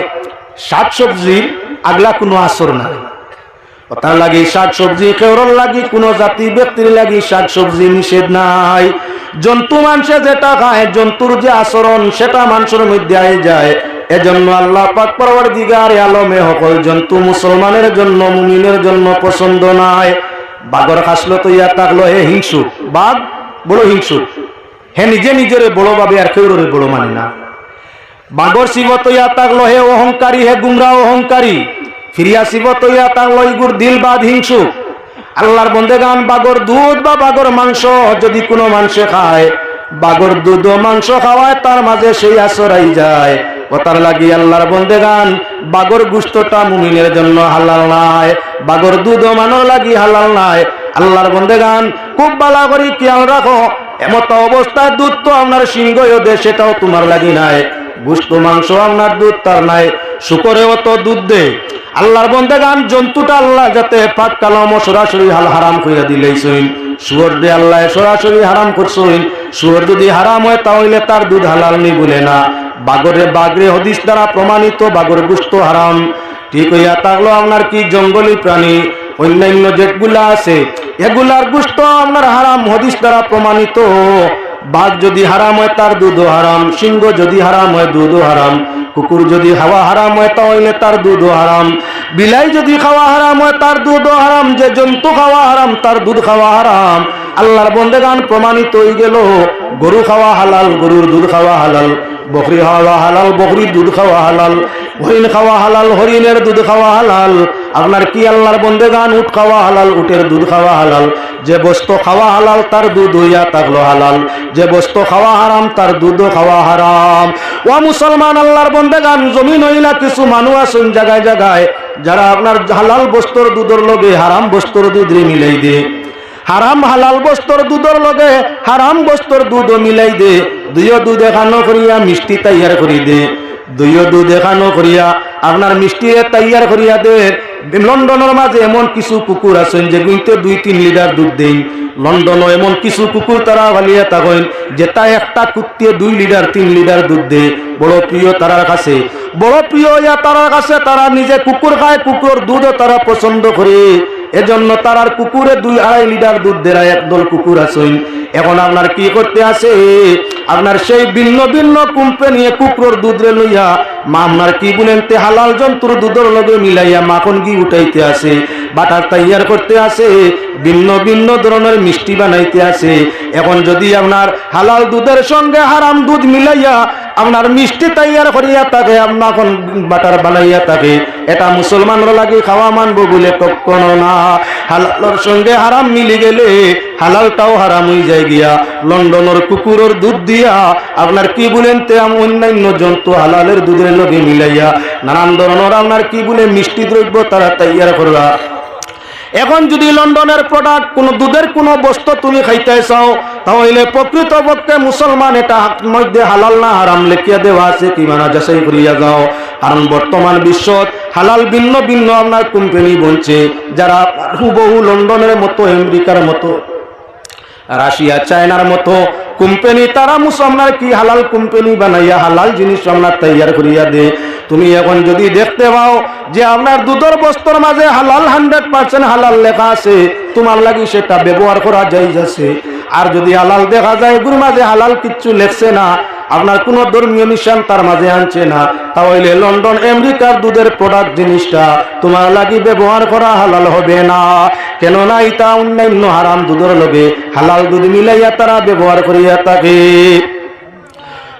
শাক সবজির আগলা কোনো আসর নাই, তার লাগি শাক সবজি কেউর লাগি কোনো জাতি ব্যক্তির লাগি শাক সবজি নিষেধ নাই। জন্তু মানুষে যেটা খায়, জন্তুর যে আচরণ সেটা মানুষের মধ্যে আই যায়। এজন্য আল্লাহ পাক পরওয়ারদিগার আলমে সকল জন্তু মুসলমানের জন্য, মুমিনের জন্য পছন্দ নাই। বাঘর খাসলো তো ইয়া থাকলো হে হিংসুক, বাঘ বড় হিংসুক, হে নিজে নিজের বড় ভাবে আর কেউর বড় মানে না। বাঘর শিবত ইয়া থাকলো হে অহংকারী, হে গুমরা অহংকারী। ফিরিয়া শিবত ইয়া থাকলো ইগুর দিল বাদ হিংসুক। আল্লাহর বন্দেগান বাঘর দুধ বা বাঘর মাংস যদি কোনো মানুষে খায়, বাঘর দুধ ও মাংস খাওয়ায় তার মাঝে সেই আসরাই যায়। ওটার লাগি আল্লাহর বন্দেগান বাঘর গুস্তটা মুমিনের জন্য হালাল নাই, বাঘর দুধ ও মানর লাগি হালাল নাই। আল্লাহর বন্দেগান খুব ভালো করে খেয়াল রাখো, এমত অবস্থায় দুধ তো আপনার সিংহও দে, সেটাও তোমার লাগি নাই। গুস্ত মাংস আপনার দুধ তার নাই, শুকরেও তো দুধ দে। আল্লাহর বন্দেগান জন্তুটা আল্লাহ যাতে পাক কালাম সরাসরি হারাম কইরা দিলেইছেন। শুয়োর দে আল্লাহ সরাসরি হারাম করছেন। শুয়োর যদি হারাম হয় তাহলে তার দুধ হালাল নেই বলে না। বাগরে হাদিস দ্বারা প্রমাণিত বাগর গুস্ত হারাম। ঠিক হইয়া থাকলো আপনার কি জঙ্গলি প্রাণী অন্যান্য যেগুলা আছে এগুলার গুস্ত আপনার হারাম, হাদিস দ্বারা প্রমাণিত। বাঘ যদি হারাম হয় তার দুধও হারাম, সিংহ যদি হারাম হয় দুধও হারাম, কুকুর যদি খাওয়া হারাম হয় তাহলে তার দুধও হারাম, বিলাই যদি খাওয়া হারাম হয় তার দুধও হারাম। যে জন্তু খাওয়া হারাম তার দুধ খাওয়া হারাম। আল্লাহর বন্দেগান প্রমাণিত হয়ে গেল, গরু খাওয়া হালাল, গরুর দুধ খাওয়া হালাল, বকরি খাওয়া হালাল, বকরির দুধ খাওয়া হালাল, হরিণ খাওয়া হালাল, হরিণের দুধ খাওয়া হালাল। আপনার কি আল্লাহর বন্দেগান উট খাওয়া হালাল, উটের দুধ খাওয়া হালাল। যে বস্তু খাওয়া হালাল তার দুধ হইয়া থাকলো হালাল, যে বস্তু খাওয়া হারাম তার দুধও খাওয়া হারাম। ও মুসলমান আল্লাহর বন্দেগান, জমিন হইলা কিছু মানুষ আছেন জায়গায় জায়গায় যারা আপনার হালাল বস্তুর দুধের লগে হারাম বস্তুর দুধ মিলাই দে, হারাম হালাল বস্তুর দুধের লগে হারাম বস্তুর দুধও মিলাই দে। দুইও দুধ এখানো করিয়া মিষ্টি তৈয়ার করি দে, দুইও দুধ এখানো করিয়া আপনার মিষ্টি তৈয়ার করিয়া দে। লন্ডনের মাঝে এমন কিছু কুকুর আছেন যে গুইতে 2-3 লিটার দুধ দেন। লন্ডনও এমন কিছু কুকুর তারা ভালিয়া থাকেন যেটা একটা কুত্তিয়ে 2 লিটার 3 লিটার দুধ দেয়। বড় প্রিয় তারার কাছে, বড় প্রিয় ইয়া তারার কাছে। তারা নিজে কুকুর খায়, কুকুর দুধও তারা পছন্দ করে। এজন্য তারার কুকুরে 2-2.5 লিটার দুধ দেয়। একদল কুকুর আছেন। এখন আপনার কি করতে আছে, আপনার সেই ভিন্ন ভিন্ন কোম্পানি কুকুরের দুধ রে লইয়া আপনার কি বলেন তে হালাল জন্তুর দুধের লগে মিলাইয়া মাখন ঘি উঠাইতে আছে, বাটার তৈয়ার করতে আছে, ভিন্ন ভিন্ন ধরনের মিষ্টি বানাইতে আছে। এখন যদি আপনার হালাল দুধের সঙ্গে হারাম দুধ মিলাইয়া আপনার মিষ্টি তৈয়ার করিয়া থাকে, আপনার বাটার বানাইয়া থাকে, এটা মুসলমানরা লাগে খাওয়া মানবো বলে কখনো না। হালালের সঙ্গে হারাম মিলে গেলে হালালটাও হারাম হয়ে যায় গিয়া। লন্ডনের কুকুরের দুধ দিয়া আপনার কি বলেন তে অন্যান্য জন্তু হালালের দুধের লগে মিলাইয়া নানান ধরনের আপনার কি বলে মিষ্টি দ্রব্য তারা তৈয়ার করবা। এখন যদি লন্ডনের প্রোডাক্ট কোন দুধের কোন বস্তু তুমি খাইতে চাও তাহলে প্রকৃতপক্ষে মুসলমান এটা মধ্যে হালাল না হারাম লেখিয়া দেওয়া আছে কি মানা যাচাই করিয়া যাও। কারণ বর্তমান বিশ্বত হালাল ভিন্ন ভিন্ন আপনার কোম্পানি বনছে, যারা হুবহু লন্ডনের মতো, আমেরিকার মতো, রাশিয়া, চায়নার মতো কোম্পানি তারা মুসলমান কি হালাল কোম্পানি বানাইয়া হালাল জিনিস আপনার তৈয়ার করিয়া দে। তুমি এখন যদি দেখতে পাও যে আপনার দুধের বস্তুর মাঝে হালাল 100% হালাল লেখা আছে, তোমার লাগি সেটা ব্যবহার করা যায় যাচ্ছে। আর যদি হালাল দেখা যায় গুর মাঝে হালাল কিচ্ছু লেখছে না, আপনার কোনো ধর্মীয় নিশান তার মাঝে আনছে না, তাহলে লন্ডন আমেরিকার দুধের প্রোডাক্ট জিনিসটা তোমার লাগি ব্যবহার করা হালাল হবে না। কেননা এটা অন্যান্য হারাম দুধের লগে হালাল দুধ মিলাইয়া তারা ব্যবহার করিয়া থাকে।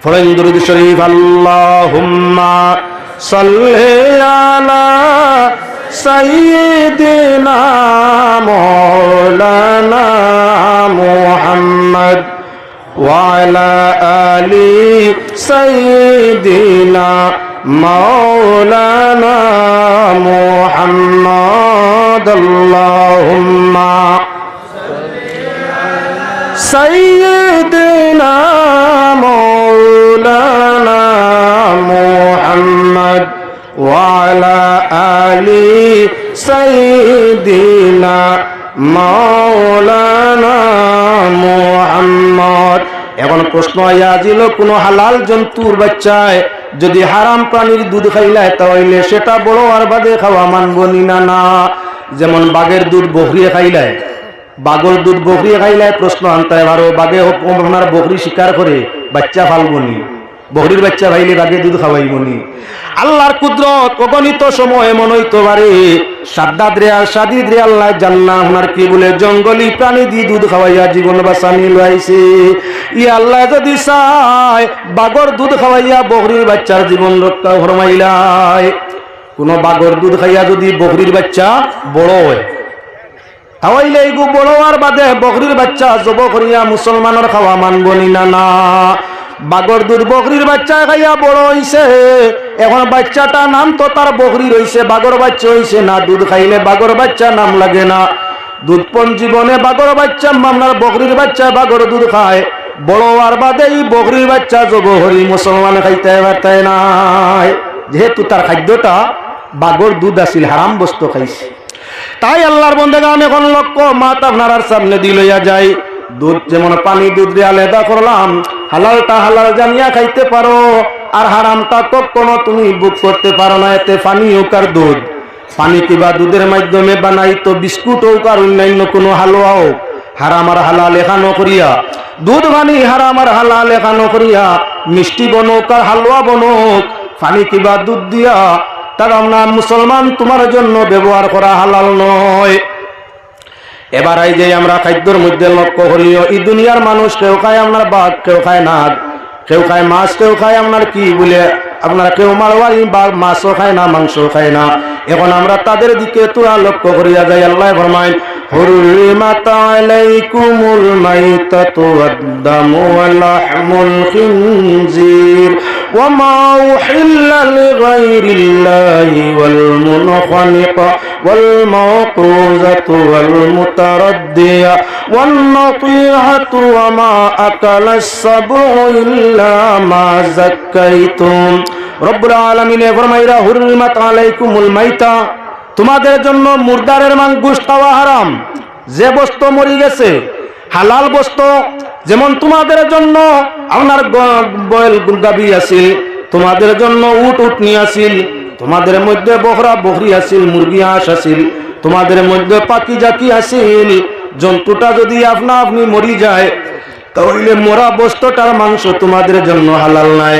পড়েন দুরূদ শরীফ, আল্লাহুম্মা সাল্লি আলা সাইয়্যিদিনা মাওলানা মুহাম্মদ ওয়া আলা আলি সাইয়্যিদিনা মাওলানা মুহাম্মদ। আল্লাহুম্মা সাইয়্যিদিনা মাওলানা মুহাম্মদ ওয়া আলা আলি সাইয়্যিদিনা মাওলানা মুহাম্মদ। এখন প্রশ্ন আয়াজিল, কোন হালাল জন্তুর বাচ্চায় যদি হারাম প্রাণীর দুধ খাইলায় তাহলে সেটা বড় আর বাদে খাওয়া মানব না? না। যেমন বাঘের দুধ বকরিয়ে খাইলায়, বাঘর দুধ বকরিয়ে খাইলায় প্রশ্ন আনতে পারো, বাঘে আপনার বকরি শিকার করে বাচ্চা ফালবনি, বকরির বাচ্চা ভাইলে বাঘে দুধ খাওয়াইবনি। আল্লাহর কুদরত অগণিত সময় এমন হইতে পারে সাদ্দাত রে আর সাদিদ রে আল্লাহ জান্নাহ আপনার কি বলে জঙ্গলি প্রাণী দিয়ে দুধ খাওয়াইয়া জীবন বাঁচানি লাইছে। ই আল্লাহ যদি চায় বাঘর দুধ খাওয়াইয়া বকরির বাচ্চার জীবন রক্ষা ফরমাইলায়। কোন বাঘর দুধ খাইয়া যদি বকরির বাচ্চা বড় হয় তাহলে এইগু বড় আর বাদে বকরির বাচ্চা জব করিয়া মুসলমানের খাওয়া মানবনি না? না। বাঘর দুধ বকরির বাচ্চা খাইয়া বড় হইছে, এখন বাচ্চাটা নাম তো তার বকরি রইছে, বাঘর বাচ্চা হইছে না। দুধ খাইলে বাঘর বাচ্চা নাম লাগে না। দুধপন জীবনে বাঘর বাচ্চা মামলার বকরির বাচ্চা বাঘর দুধ খায়, বড় আর বাদে এই বকরির বাচ্চা জব হরি মুসলমান খাইতে পারতায় নাই, যেহেতু তার খাদ্যটা বাঘর দুধ আসিল, হারাম বস্তু খাইছে। তাই আল্লাহর বন্দেগান এখন লক্ষ্য মাত আপনার সামনে দিলইয়া যায়। দুধ যেমন পানি দুধ দিয়ে আলাদা করলাম, হালালটা হালাল জানিয়া খাইতে পারো, আর হারামটা কখনো তুমি বুক করতে পারো না। এতে পানি হোক আর দুধ, পানি কিবা দুধের মাধ্যমে বানাই তো বিস্কুট হোক আর অন্যান্য কোনো হালুয়া হোক, হারাম আর হালাল এখানো করিয়া দুধ পানি হারাম আর হালাল এখানো করিয়া মিষ্টি বনুক আর হালুয়া বনুক, পানি কিবা দুধ দিয়া তার আপনার মুসলমান তোমার জন্য ব্যবহার করা হালাল নয়। এবার এই যে আমরা খাদ্যের মধ্যে লক্ষ্য করি, এই দুনিয়ার মানুষ কেউ খায় আপনার বাঘ, কেউ খায় নাগ, কেউ খায় মাছ, কেউ খায় আপনার কি বলে আপনার কেউ মারওয়ারি বা মাছও খায় না, মাংসও খায় না। এখন আমরা তাদের দিকে তোরা লক্ষ্য করিয়া যাই। আল্লাহ ফরমায় হুররিমাত আলাইকুমুল মাইতাতু ওয়াদ-দামু ওয়া লাহমুল খিনজির ওয়া মা উহিল্লা লিগাইরিল্লাহি ওয়াল মুনখানিকা ওয়াল মাওকুযাতু ওয়াল মুতারাদ্দিয়া ওয়ান নাতিহাতু ওয়া মা আকালাস সাবউ ইল্লা মা যাক্কাইতুম। রব্বুল আলামিন ফরমাইরা হুররিমাত আলাইকুমুল মাইতা, তোমাদের জন্য মুর্দারের গোশত খাওয়া হারাম। যে বস্তু মরি গেছে হালাল বস্তু, যেমন তোমাদের জন্য আপনার বয়েল গাবি আছিল, তোমাদের জন্য উট উটনি আছিল, তোমাদের মধ্যে বকরা বকরি আছিল, মুরগি হাঁস আছিল, তোমাদের মধ্যে পাখি জাকি আছিল। জন্তুটা যদি আপনা আপনি মরি যায় তাহলে মরা বস্তুটার মাংস তোমাদের জন্য হালাল নাই।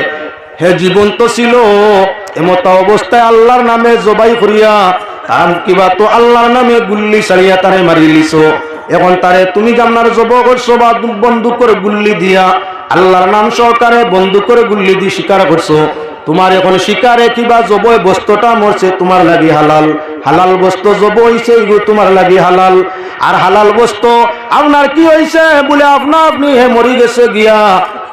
হে জীবন্ত ছিল এমত অবস্থায় আল্লাহর নামে জবাই করিয়া তার কিবা তো আল্লাহর নামে গুল্লি সারিয়া তারে মারি লিছো। এখন তারে তুমি জান্নার জব করছো বা বন্দুক করে গুল্লি দিয়া আল্লাহর নাম সহকারে বন্দুক করে গুল্লি দিয়ে শিকার করছো, তোমার এখন শিকারে কিবা জব বস্তুটা মরছে তোমার লাগি হালাল, হালাল বস্তু জব হইছে এগুলো তোমার লাগি হালাল। আর হালাল বস্তু আপনার কি হইছে বলে আপনা আপনি হে মরি গেছে গিয়া,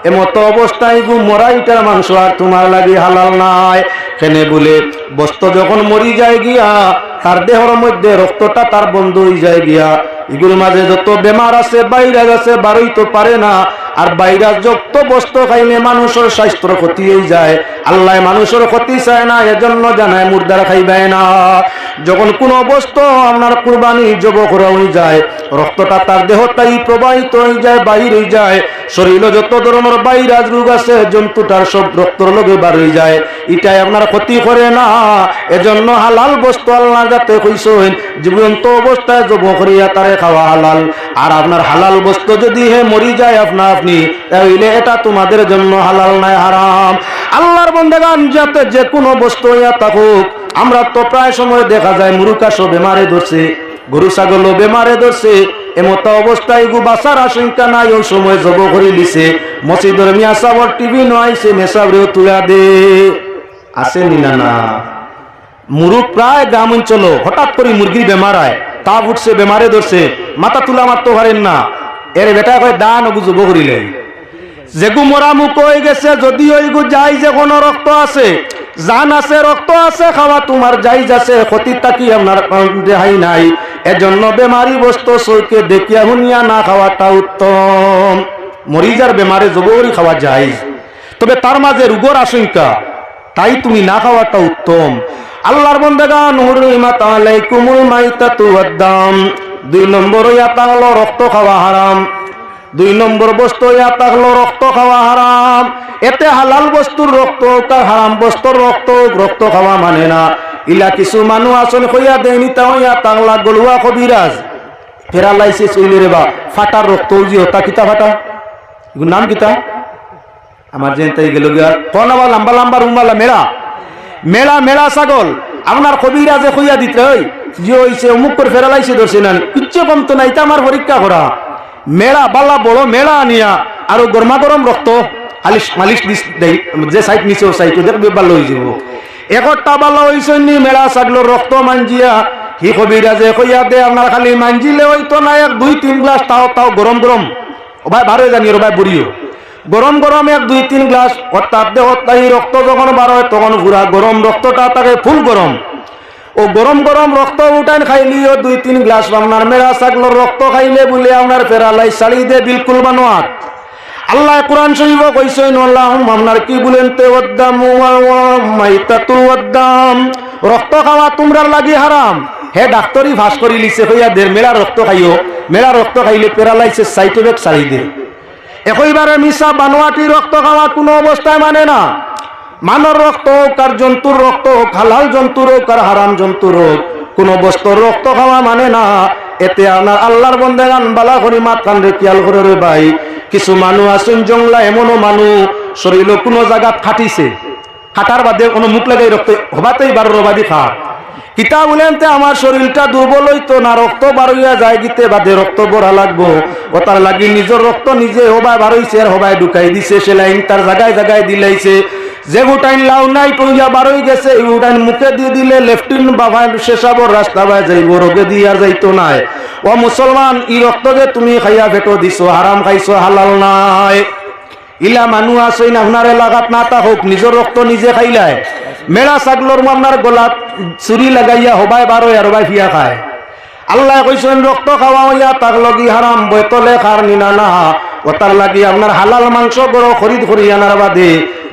এমত অবস্থায় গু মরাইটার মাংস আর তোমার লাগি হালাল নাই। কেনে বলে বস্তু যখন মরি যায় গিয়া তার দেহর মধ্যে রক্তটা তার বন্ধ হয়ে যায় গিয়া, এগুলোর মাঝে যত বেমার আছে ভাইরাস আছে বারোই তো পারে না। আর ভাইরাস যত বস্তু খাইলে মানুষের স্বাস্থ্যর ক্ষতি হয়ে যায়, আল্লাহ মানুষের ক্ষতি চায় না, এজন্য জানায় মুর্দার খাইবে না। যখন কোনো বস্তু আপনার কুরবানি জব করা হয়ে যায়, রক্তটা তার দেহটাই প্রবাহিত হয়ে যায়, বাহির হয়ে যায়, শরীরে যত ধরনের ভাইরাস রোগ আছে জন্তুটার সব রক্তর লগে বার হয়ে যায়, এটাই আপনার ক্ষতি করে না। এজন্য হালাল বস্তু আল্লাহ যাতে কইছেন জীবন্ত অবস্থায় জব করিয়া তারে খাওয়া হালাল। আর আপনার হালাল বস্তু যদি হে মরি যায় আপনা আপনি, তাহলে এটা তোমাদের জন্য হালাল নাই হারাম। আল্লাহর বান্দাগান, যাতে যে কোনো বস্তু হইয়া থাকুক, আমরা তো প্রায় সময় দেখা যায় মুরুকাশও বেমারে ধরছে, গরু ছাগলও বেমারে ধরছে, এমত অবস্থায় গু বাঁচার আশঙ্কা নাই, ওই সময় জব করে লিছে মসজিদের মিয়া সাবর টিভি নয়ছে মেসাবরেও তুলা দে আছে নিনা না। মুরুখ প্রায় গ্রাম অঞ্চল হঠাৎ করে মুরগির বেমার হয়, তা উঠছে বেমারে ধরছে, মাথা তুলা মারতে পারেন না, এর বেটা কয় দান ওগু জব করিলে যেগু মরা মুখ হয়ে গেছে, যদি ওইগু যাই যে কোনো রক্ত আছে, জান আছে, রক্ত আছে, খাওয়া তোমার যাই যাচ্ছে, ক্ষতি তাকি আপনার রেহাই নাই। এজন্য বেমারি বস্তু সৈকে দেখিয়া শুনিয়া না খাওয়াটা উত্তম। মরিজার বেমারে জবরি খাওয়া যায়, তবে তার মাঝে রোগের আশঙ্কা, তাই তুমি না খাওয়াটা উত্তম। আল্লাহর বান্দাগান, হুরিমাত আলাইকুমুল মাইতাতু ওয়াদ-দাম, 2 নম্বর ইয়াতা হলো রক্ত খাওয়া হারাম। 2 নম্বর বস্তু ইয়াতা হলো রক্ত খাওয়া হারাম। এতে হালাল বস্তুর রক্ত হারাম বস্তুর রক্ত খাওয়া মানে না। ইলা কিছু মানুষ আসলে কইয়া দেয়নি, তাও ইয়াতা হলা গলুয়া কবিরাজ ফেরালাইছে চইলে রে বা ফাটার রক্ত উজি হতা কিতা ফাটা, এগুলো নাম কিতা আমার জেনতাই গেল গিয়া কোনাবা লম্বা লম্বা রুমালা মেলা মেলা মেলা ছাগল আপনার কবিরাজে কইয়া দিতে হয় যে হইছে অমুক করে ফেরালাইছে ধরছে না, কিচ্ছু কম তো নাই, তা আমার পরীক্ষা করা মেলা বালা বড় মেলা আনিয়া আরো গরমা গরম রক্ত আলিশ মালিশ দেই, যে সাইড নিচে ও সাইড দেখবে ভালো হয়ে যাব। একটা ভালো হইছে নি মেলা ছাগলের রক্ত মাঞ্জিয়া হি কবিরাজে কইয়া দে আপনার খালি মাঞ্জিলে হইতো না, 1-2-3 গ্লাস তাও গরম গরম ও ভাই বারো জানি ও ভাই বুড়িও গরম গরম 1-2-3 গ্লাস অর্থাৎ দেহত তাই রক্ত যখন বার হয় তখন পুরা গরম রক্তটা তাকে ফুল গরম, ও গরম গরম রক্ত উঠান খাইলিও 2-3 গ্লাস আপনার মেরা ছাগলের রক্ত খাইলে বলে আপনার ফেরালাই শাড়ি দে বিলকুল বানোয়াত। আল্লাহ কোরআন শরীফ কইছেন আল্লাহুম আপনার কি বলেন তে ওয়াদ্দামু ওয়া মাইতাতু ওয়াদ্দাম, রক্ত খাওয়া তোমরা লাগি হারাম। হে ডাক্তারি ভাস করি লিছে হইয়া দের মেলা রক্ত খাইও, মেলা রক্ত খাইলে প্যারালাইসিস সাইটোবেক শাড়ি দে। একইবারে মিশা বানোয়াটি রক্ত খাওয়া কোনো অবস্থায় মানে না। মানব রক্ত হোক আর জন্তুর রক্ত হোক, হালাল জন্তুর হোক আর হারাম জন্তুর হোক, কোন বস্তুর রক্ত খাওয়া মানে না। এতে আপনার আল্লাহর বন্দেগান বালা করি মাত কান রে খেয়াল করে রে ভাই, কিছু মানুষ আছেন জংলা এমনও মানুষ শরীর কোনো জায়গা ফাটিছে, ফাটার বাদে কোনো মুখ লাগাই রক্ত হবাতেই 12 বাদি খা কিতা বলেন তে আমার শরীরটা দুর্বল হইতো না, রক্ত বার হইয়া যায় গিতে বাদে রক্ত বড়া লাগবো, ও তার লাগি নিজের রক্ত নিজে হবাই বার হইছে আর হবাই ঢুকাই দিছে, সেলাইন তার জায়গায় জায়গায় দিলাইছে, যে উঠাইন লাউ নাই টইয়া বার হয়ে গেছে, এই উঠাইন মুখে দিয়ে দিলে লেফটিন বাবাই শেষাবর রাস্তা বাই যাইব, রোগে দিয়ে আর যাইতো নাই। ও মুসলমান, ই রক্ত যে তুমি খাইয়া ভেটো দিছো, হারাম খাইছো, হালাল নাই। ইলা মানুষ আছে না আপনার এলাকাত না তা হোক নিজের রক্ত নিজে খাইলায়, মেলা ছাগলর আপনার গলাত চুরি লাগাইয়া হবাই বারো আর হবাই ফিয়া খায়। আল্লাহ কইছেন রক্ত খাওয়া হইয়া তার লাগি হারাম, বৈতলে খার নিনা না, ও তার লাগি আপনার হালাল মাংস বড় খরিদ করি আনার বাদে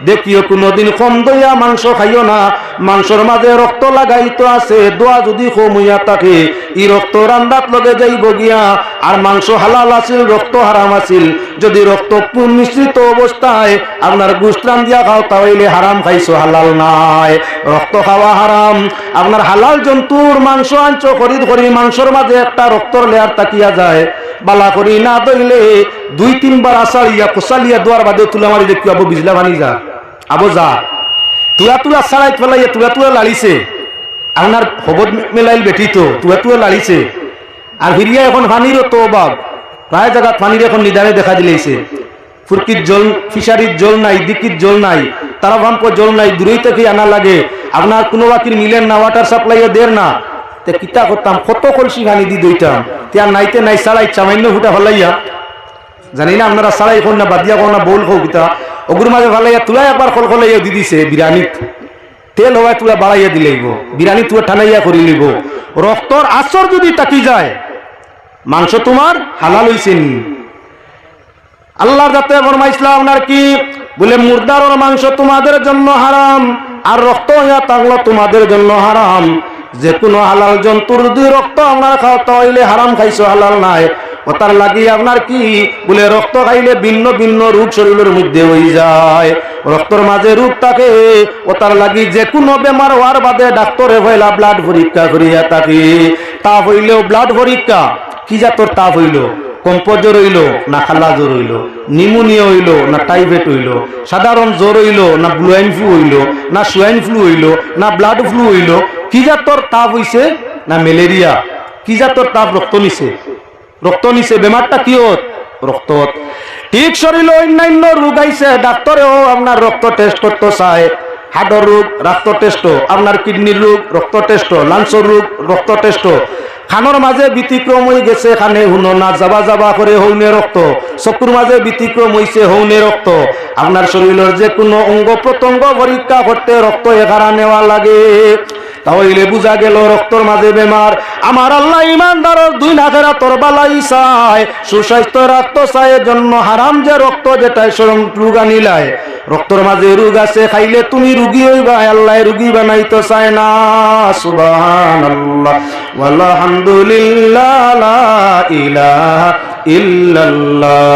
দেখিও কোনদিন কম দইয়া মাংস খাইও না। মাংসর মাঝে রক্ত লাগাইতো আছে, দোয়া যদি কম হইয়া থাকে ই রক্ত রান্দাত লগে যাইব গিয়া, আর মাংস হালাল আছিল রক্ত হারাম আছিল। যদি রক্ত মিশ্রিত অবস্থায় আপনার গোশত রান্দিয়া খাও তাহলে হারাম খাইছো, হালাল নাই। রক্ত খাওয়া হারাম। আপনার হালাল জন্তুর মাংস আনছ খরিদ করি, মাংসর মাঝে একটা রক্তর লেয়ার তাকিয়া যায়, বালা করি না দইলে 2-3 বার আসাড়িয়া কোসালিয়া দোয়ার বাদে তুলা মারি দেখি আবু বিজলা বানি যা আবো যা তুলা সারাই ফেলাইয়া তুলা লাড়িছে, আপনার হবদ মেলাইল বেটি তো তুলা লাড়িছে, আর হিরিয়া এখন পানিরও তো অভাব, প্রায় জায়গা পানির এখন নিদানে দেখা দিলেছে। ফুরকির জল, ফিশারির জল নাই, দিকির জল নাই, তারা ভাম্প জল নাই, দূরেই থেকে আনা লাগে। আপনার কোনো বাকির মিলেন না, ওয়াটার সাপ্লাইও দের না, তে কিতা করতাম, কত কলসি পানি দি দইতাম, তিয়ার নাইতে নাই সারাই সামান্য ফুটা ফেলাইয়া, জানি না আপনারা সারাই কোন না বাদিয়া কোন না বল খাও কিতা, ওগুর মাঝে ফেলাইয়া তুলাই একবার খল খলাইয়া দি দিছে বিরিয়ানিত, তেল হওয়ায় তুলা বাড়াইয়া দিলেইব, বিরিয়ানি তুলা ঠানাইয়া করি লইব। রক্তর আসর যদি তাকি যায় মাংস তোমার হালাল হইছেন। আল্লাহর যাতে ফরমাইছিলাম আপনার কি বলে, মুর্দার মাংস তোমাদের জন্য হারাম, আর রক্ত হইয়া থাকলো তোমাদের জন্য হারাম। যে কোনো হালাল জন্তুর যদি রক্ত আপনার খাওয়া হইলে হারাম খাইছো, হালাল নাই। ও তার লাগি আপনার কি বলে, রক্ত খাইলে ভিন্ন ভিন্ন রোগ শরীরের মধ্যে হয়ে যায়, রক্তর মাঝে রোগ থাকে। ও তার লাগি যে কোনো বেমার হওয়ার বাদে ডাক্তারে হইলা ব্লাড পরীক্ষা করিয়া থাকে। তাপ হইলেও ব্লাড পরীক্ষা, কি জাতর তাপ হইল, কম্প জ্বর হইল না খালা জ্বর হইল, নিউমোনিয়া হইল না টাইফয়েড হইল, সাধারণ জ্বর হইল না ব্লুয়াইন ফ্লু হইল না সোয়াইন ফ্লু হইল না ব্লাড ফ্লু হইল, কি জাতর তাপ হইছে না ম্যালেরিয়া, কি জাতর তাপ রক্ত নিছে, রক্ত নিছে, বেমারটা কি হত রক্ত। ঠিক শরীরে অন্যান্য রোগ আইছে, ডাক্তারেও আপনার রক্ত টেস্ট করতে চায়, হার্টের রোগ রক্ত টেস্ট, আপনার কিডনির রোগ রক্ত টেস্ট, লাংসের রোগ রক্ত টেস্ট, খানোর মাঝে ব্যতিক্রম হয়ে গেছে, খানে হুনো না যাবা যাবা করে হৌনে রক্ত, চকুর মাঝে ব্যতিক্রম হইছে হৌনে রক্ত, আপনার শরীরের যে কোনো অঙ্গ প্রত্যঙ্গ পরীক্ষা করতে রক্ত এখানে নেওয়া লাগে, তাহলে বুঝা গেল রক্তর মাঝে বেমার। আমার আল্লাহ ইমানদারের দুই নাকেরা তোর বালাই চায়, সুস্বাস্থ্য রাখতে চায়, জন্য হারাম যে রক্ত যেটাই স্বয়ং রোগ আনিলায়, রক্তর মাঝে রোগ আছে, খাইলে তুমি রুগী হইবা, আল্লাহ রুগী বানাইতে চায় না। সুবহানাল্লাহ ওয়ালহামদুলিল্লাহ লা ইলাহা ইল্লাল্লাহ,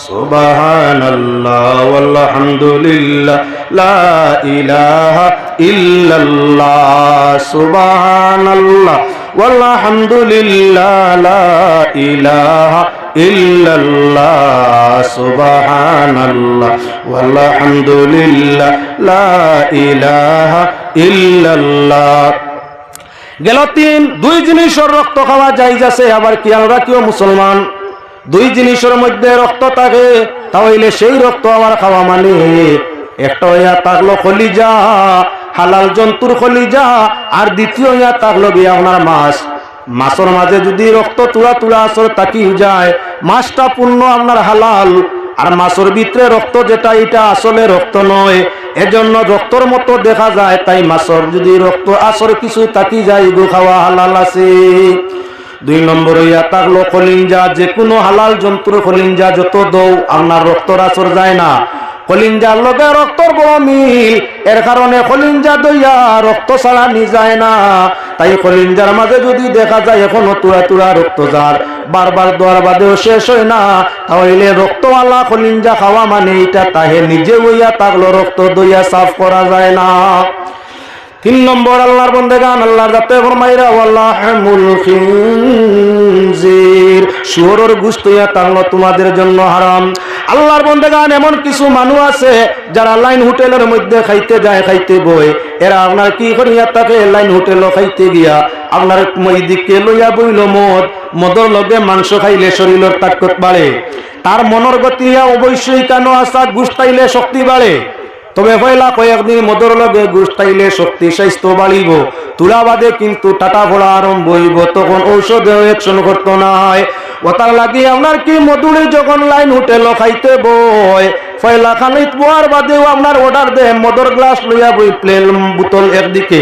সুবহানাল্লাহ ওয়ালহামদুলিল্লাহ লা ইলাহা ইল্লাল্লাহ, সুবহানাল্লাহ ওয়ালহামদুলিল্লাহ লা ইলাহা ইল্লাল্লাহ, সুবহানাল্লাহ ওয়ালহামদুলিল্লাহ লা ইলাহা ইল্লাল্লাহ। গেল তিন, দুই জিনিসের রক্ত খাওয়া জায়েজ আছে, আবার খেয়াল রাখিও মুসলমান, দুই জিনিসের মধ্যে রক্ত থাকে, তাহলে সেই রক্ত আবার খাওয়া মানে একটা হইয়া থাকলো কলিজা, হালাল জন্তুর কলিজা, আর দ্বিতীয় হইয়া থাকলো গিয়ে আপনার মাছ, মাছের মাঝে যদি রক্ত তুলা তুলা আসর তাকি যায়, মাছটা পূর্ণ আপনার হালাল, আর মাছের ভিতরে রক্ত যেটা এটা আসলে রক্ত নয়, এজন্য রক্তর মতো দেখা যায়, তাই মাছের যদি রক্ত আসর কিছু তাকি যায় গো খাওয়া হালাল আছে। দুই নম্বর হইয়া থাকলো কলিঞ্জা, যে কোনো হালাল জন্তুর কলিঞ্জা যত দৌ আপনার রক্তর আসর যায় না, কলিঞ্জার লগে রক্তর বড় মিল, এর কারণে কলিঞ্জা দইয়া রক্ত ছাড়া নি যায় না, তাই কলিঞ্জার মাঝে যদি দেখা যায় এখনো তুরা তুরা রক্ত যার বারবার দোয়ার বাদেও শেষ হয় না, তাহলে রক্তওয়ালা কলিঞ্জা খাওয়া মানে এটা তাহে নিজে হইয়া থাকলো রক্ত দইয়া সাফ করা যায় না। তিন নম্বর আল্লাহর বন্দেগান, আল্লাহর যাতে ফরমাইরা ওয়ালাহমুল খিনজির, শুয়োরের গোশত ইয়া তাহলো তোমাদের জন্য হারাম। আল্লাহর বন্দেগান, এমন কিছু মানুষ আছে যারা লাইন হোটেলের মধ্যে খাইতে যায়, খাইতে বই, এরা আপনার কি করিয়া থাকে, লাইন হোটেলও খাইতে গিয়া আপনার দিকে লইয়া বইল মদ, মদর লগে মাংস খাইলে শরীরের তাকত বাড়ে, তার মনের গতি অবশ্যই কেন আসা গোশত খাইলে শক্তি বাড়ে, তবে পয়লা কয়েকদিন মদর লগে গোশত খাইলে শক্তি স্বাস্থ্য বাড়িব, তুলা বাদে কিন্তু টাটা ফোড়া আরম্ভ হইব, তখন ঔষধেও একশন করতো নাই। ওটার লাগি আপনার কি মধুরে যখন লাইন হোটেল খাইতে বই, পয়লা খানিত বোয়ার বাদেও আপনার অর্ডার দে মদর গ্লাস লইয়া বই, প্লেন বোতল একদিকে,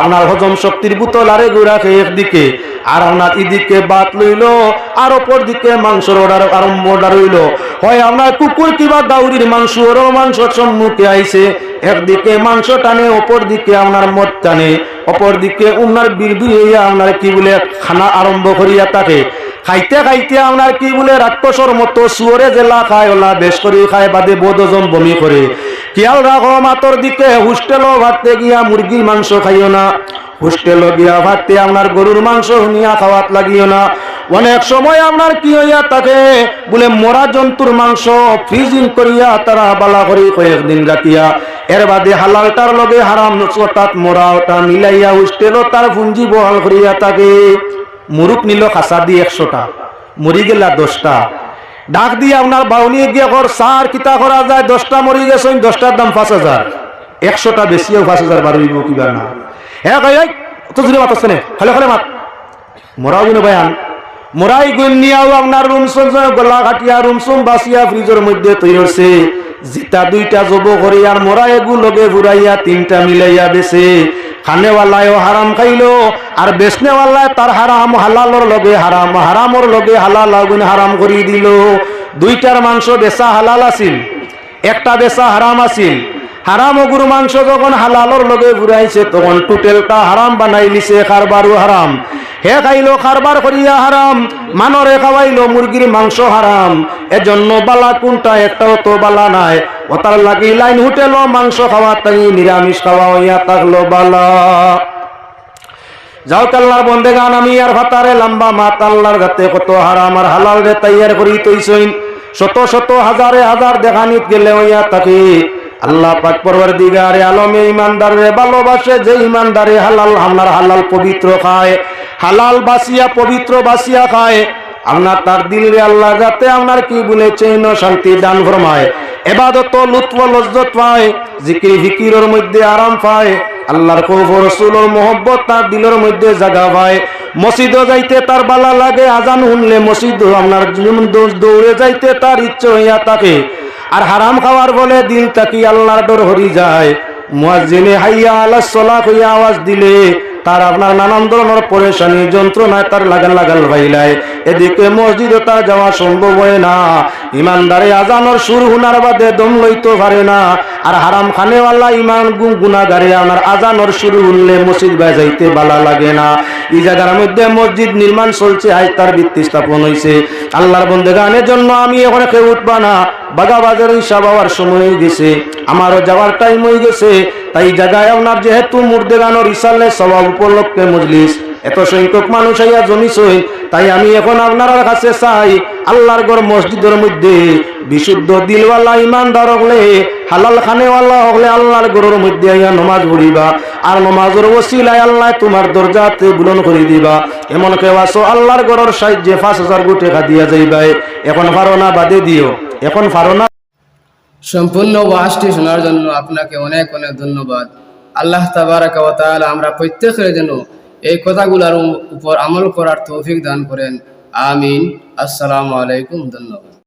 আপনার হজম শক্তির বোতল আরে গুড়াকে একদিকে, আর আপনার এদিকে ভাত লইল, আর অপর দিকে মাংসর অর্ডার অর্ডার হইল, হয় আপনার কুকুর কিংবা দাউরির মাংস, ওরও মাংস সম্মুখে আইছে, একদিকে মাংস টানে, অপর দিকে আপনার মদ টানে, অপর দিকে উনার বিরদু হইয়া আপনার কি বলে খানা আরম্ভ করিয়া থাকে, খাইতে খাইতে আপনার কি বলে রাক্ষসর মতো শুয়োরে জেলা খায়, ওলা বেশ করে খায়, বাদে বোধজন বমি করে। খেয়াল রাখো মাতর দিকে, হোস্টেলও ভাততে গিয়া মুরগির মাংস খাইও না, হোস্টেলও গিয়া ভাততে আপনার গরুর মাংস নিয়া খাওয়াত লাগিও না। অনেক সময় আপনার কি হইয়া থাকে বলে মরা জন্তুর মাংস ফ্রিজিং করিয়া তারা বালা করি কয়েকদিন রাখিয়া, এর বাদে হালালটার লগে হারাম তাত মরা ওটা মিলাইয়া হোস্টেলও তার পুঞ্জি বহাল করিয়া থাকে। মুরুক নিল খাসা দিয়ে 100টা, মরি গেলা 10টা, ডাক দিয়ে আপনার বাউনি গিয়ে ঘর সার কিতা করা যায়, 10টা মরি গেছে, 10টার দাম 5000, 100টা বেশিও 5000 বাড়িব কিবা না। হ্যাঁ ভাই তো জুড়ে মাত আসছে না, খালে খালে মাত মরাও গুলো বয়ান, মরাই গুনিয়াও আপনার রুমসুম গলা কাটিয়া রুমসুম বাসিয়া ফ্রিজের মধ্যে তৈরি হচ্ছে, জিতা 2টা জব করে আর মরা এগুলোকে ঘুরাইয়া 3টা মিলাইয়া বেছে, খানেওয়ালায়ও হারাম খাইলো আর বেচনেওয়ালায় তার হারাম হালালর লগে হারাম, হারামর লগে হালাল আগুন হারাম করি দিল। 2টার মাংস বেচা হালাল আছিল, একটা বেচা হারাম আছিল, হারাম ও গরু মাংস যখন হালালর লগে ঘুরাইছে তখন টোটালটা হারাম বানাই লিছে, খারবারও হারাম, হে খাইলো খারবার করিয়া হারাম, মানরে খাওয়াইলো মুরগির মাংস হারাম, এজন্য বালা কোনটা একটাও তো বালা নাই। ওটার লাগি লাইন হোটেলও মাংস খাওয়া তাই নিরামিষ খাওয়া হইয়া থাকলো বালা। যাও আল্লাহর বন্দেগান আমি আর ভাতারে লম্বা মাত আল্লাহর গাতে কত হারাম আর হালাল রে তৈয়ার করি তৈছইন শত শত হাজারে হাজার দেখানিত গেলে হইয়া থাকে আল্লাহ পাক পরওয়ারদিগারে আলমে ইমানদারে ভালোবাসে যে ইমানদারে হালাল আপনার হালাল পবিত্র খায় হালাল বাসিয়া পবিত্র বাসিয়া খায় আপনার তার দিলে আল্লাহ যাতে আপনার কি বলেছেন শান্তি দান ফরমায় ইবাদত লুৎফ লজ্জত পায় জিকির ফিকিরের মধ্যে আরাম পায় আল্লাহর খৌফ রাসূলের মোহব্বত তার দিলের মধ্যে জায়গা পায় মসজিদে যাইতে তার ভালো লাগে আজান শুনলে মসজিদে আপনার দৌড়ে যাইতে তার ইচ্ছে হইয়া থাকে আর হারাম খাওয়ার বলে দিল তাকি আল্লাহর ডর হরি যায় মুয়াজ্জিনে হাইয়া আলাস সালাহ হইয়া আওয়াজ দিলে তার আপনার নানান ধরনের পরেশানি যন্ত্রণায় তার লাগাল ভাইলায় এদিকে মসজিদে তার যাওয়া সম্ভব হয় না ইমানদারে আজানোর সুর হুনার বাদে দম লইতে পারে না আর হারাম খানেওয়ালা ইমান গুনাহগারে আমার আজানোর সুর শুনলে মসজিদ বাজাইতে ভালো লাগে না এই জায়গার মধ্যে মসজিদ নির্মাণ চলছে আজ তার ভিত্তি স্থাপন হয়েছে আল্লাহর বন্দেগানের জন্য আমি এখানে কেউ উঠবা না বাগা বাজার হিসাব হওয়ার সময় হয়ে গেছে আমারও যাওয়ার টাইম হয়ে গেছে তাই জায়গায় আপনার যেহেতু মুর্দেগানোর ইসালে সওয়াব উপলক্ষে মজলিস এত সংখ্যক মানুষ আইয়া জমিছই তাই আমি এখন আপনার কাছে চাই আল্লাহর ঘর মসজিদের মধ্যে বিশুদ্ধ দিলওয়ালা ইমানদার হলে হালাল খানেওয়ালা হলে আল্লাহর ঘরের মধ্যে আইয়া নমাজ পড়িবা আর নমাজের ওসিলায় আল্লাহ তোমার দরজাতে বুলন করে দিবা এমন কেউ আছো আল্লাহর ঘরের সাহায্যে 5,000 কোটি টাকা দিয়া যাইবাই এখন পারো না বাদে দিও এখন পারো না সম্পূর্ণ ওয়াজটি শোনার জন্য আপনাকে অনেক অনেক ধন্যবাদ। আল্লাহ তাবারাকা ওয়া তাআলা আমরা প্রত্যেকের যেন এই কথাগুলোর উপর আমল করার তৌফিক দান করেন। আমিন। আসসালামু আলাইকুম। ধন্যবাদ।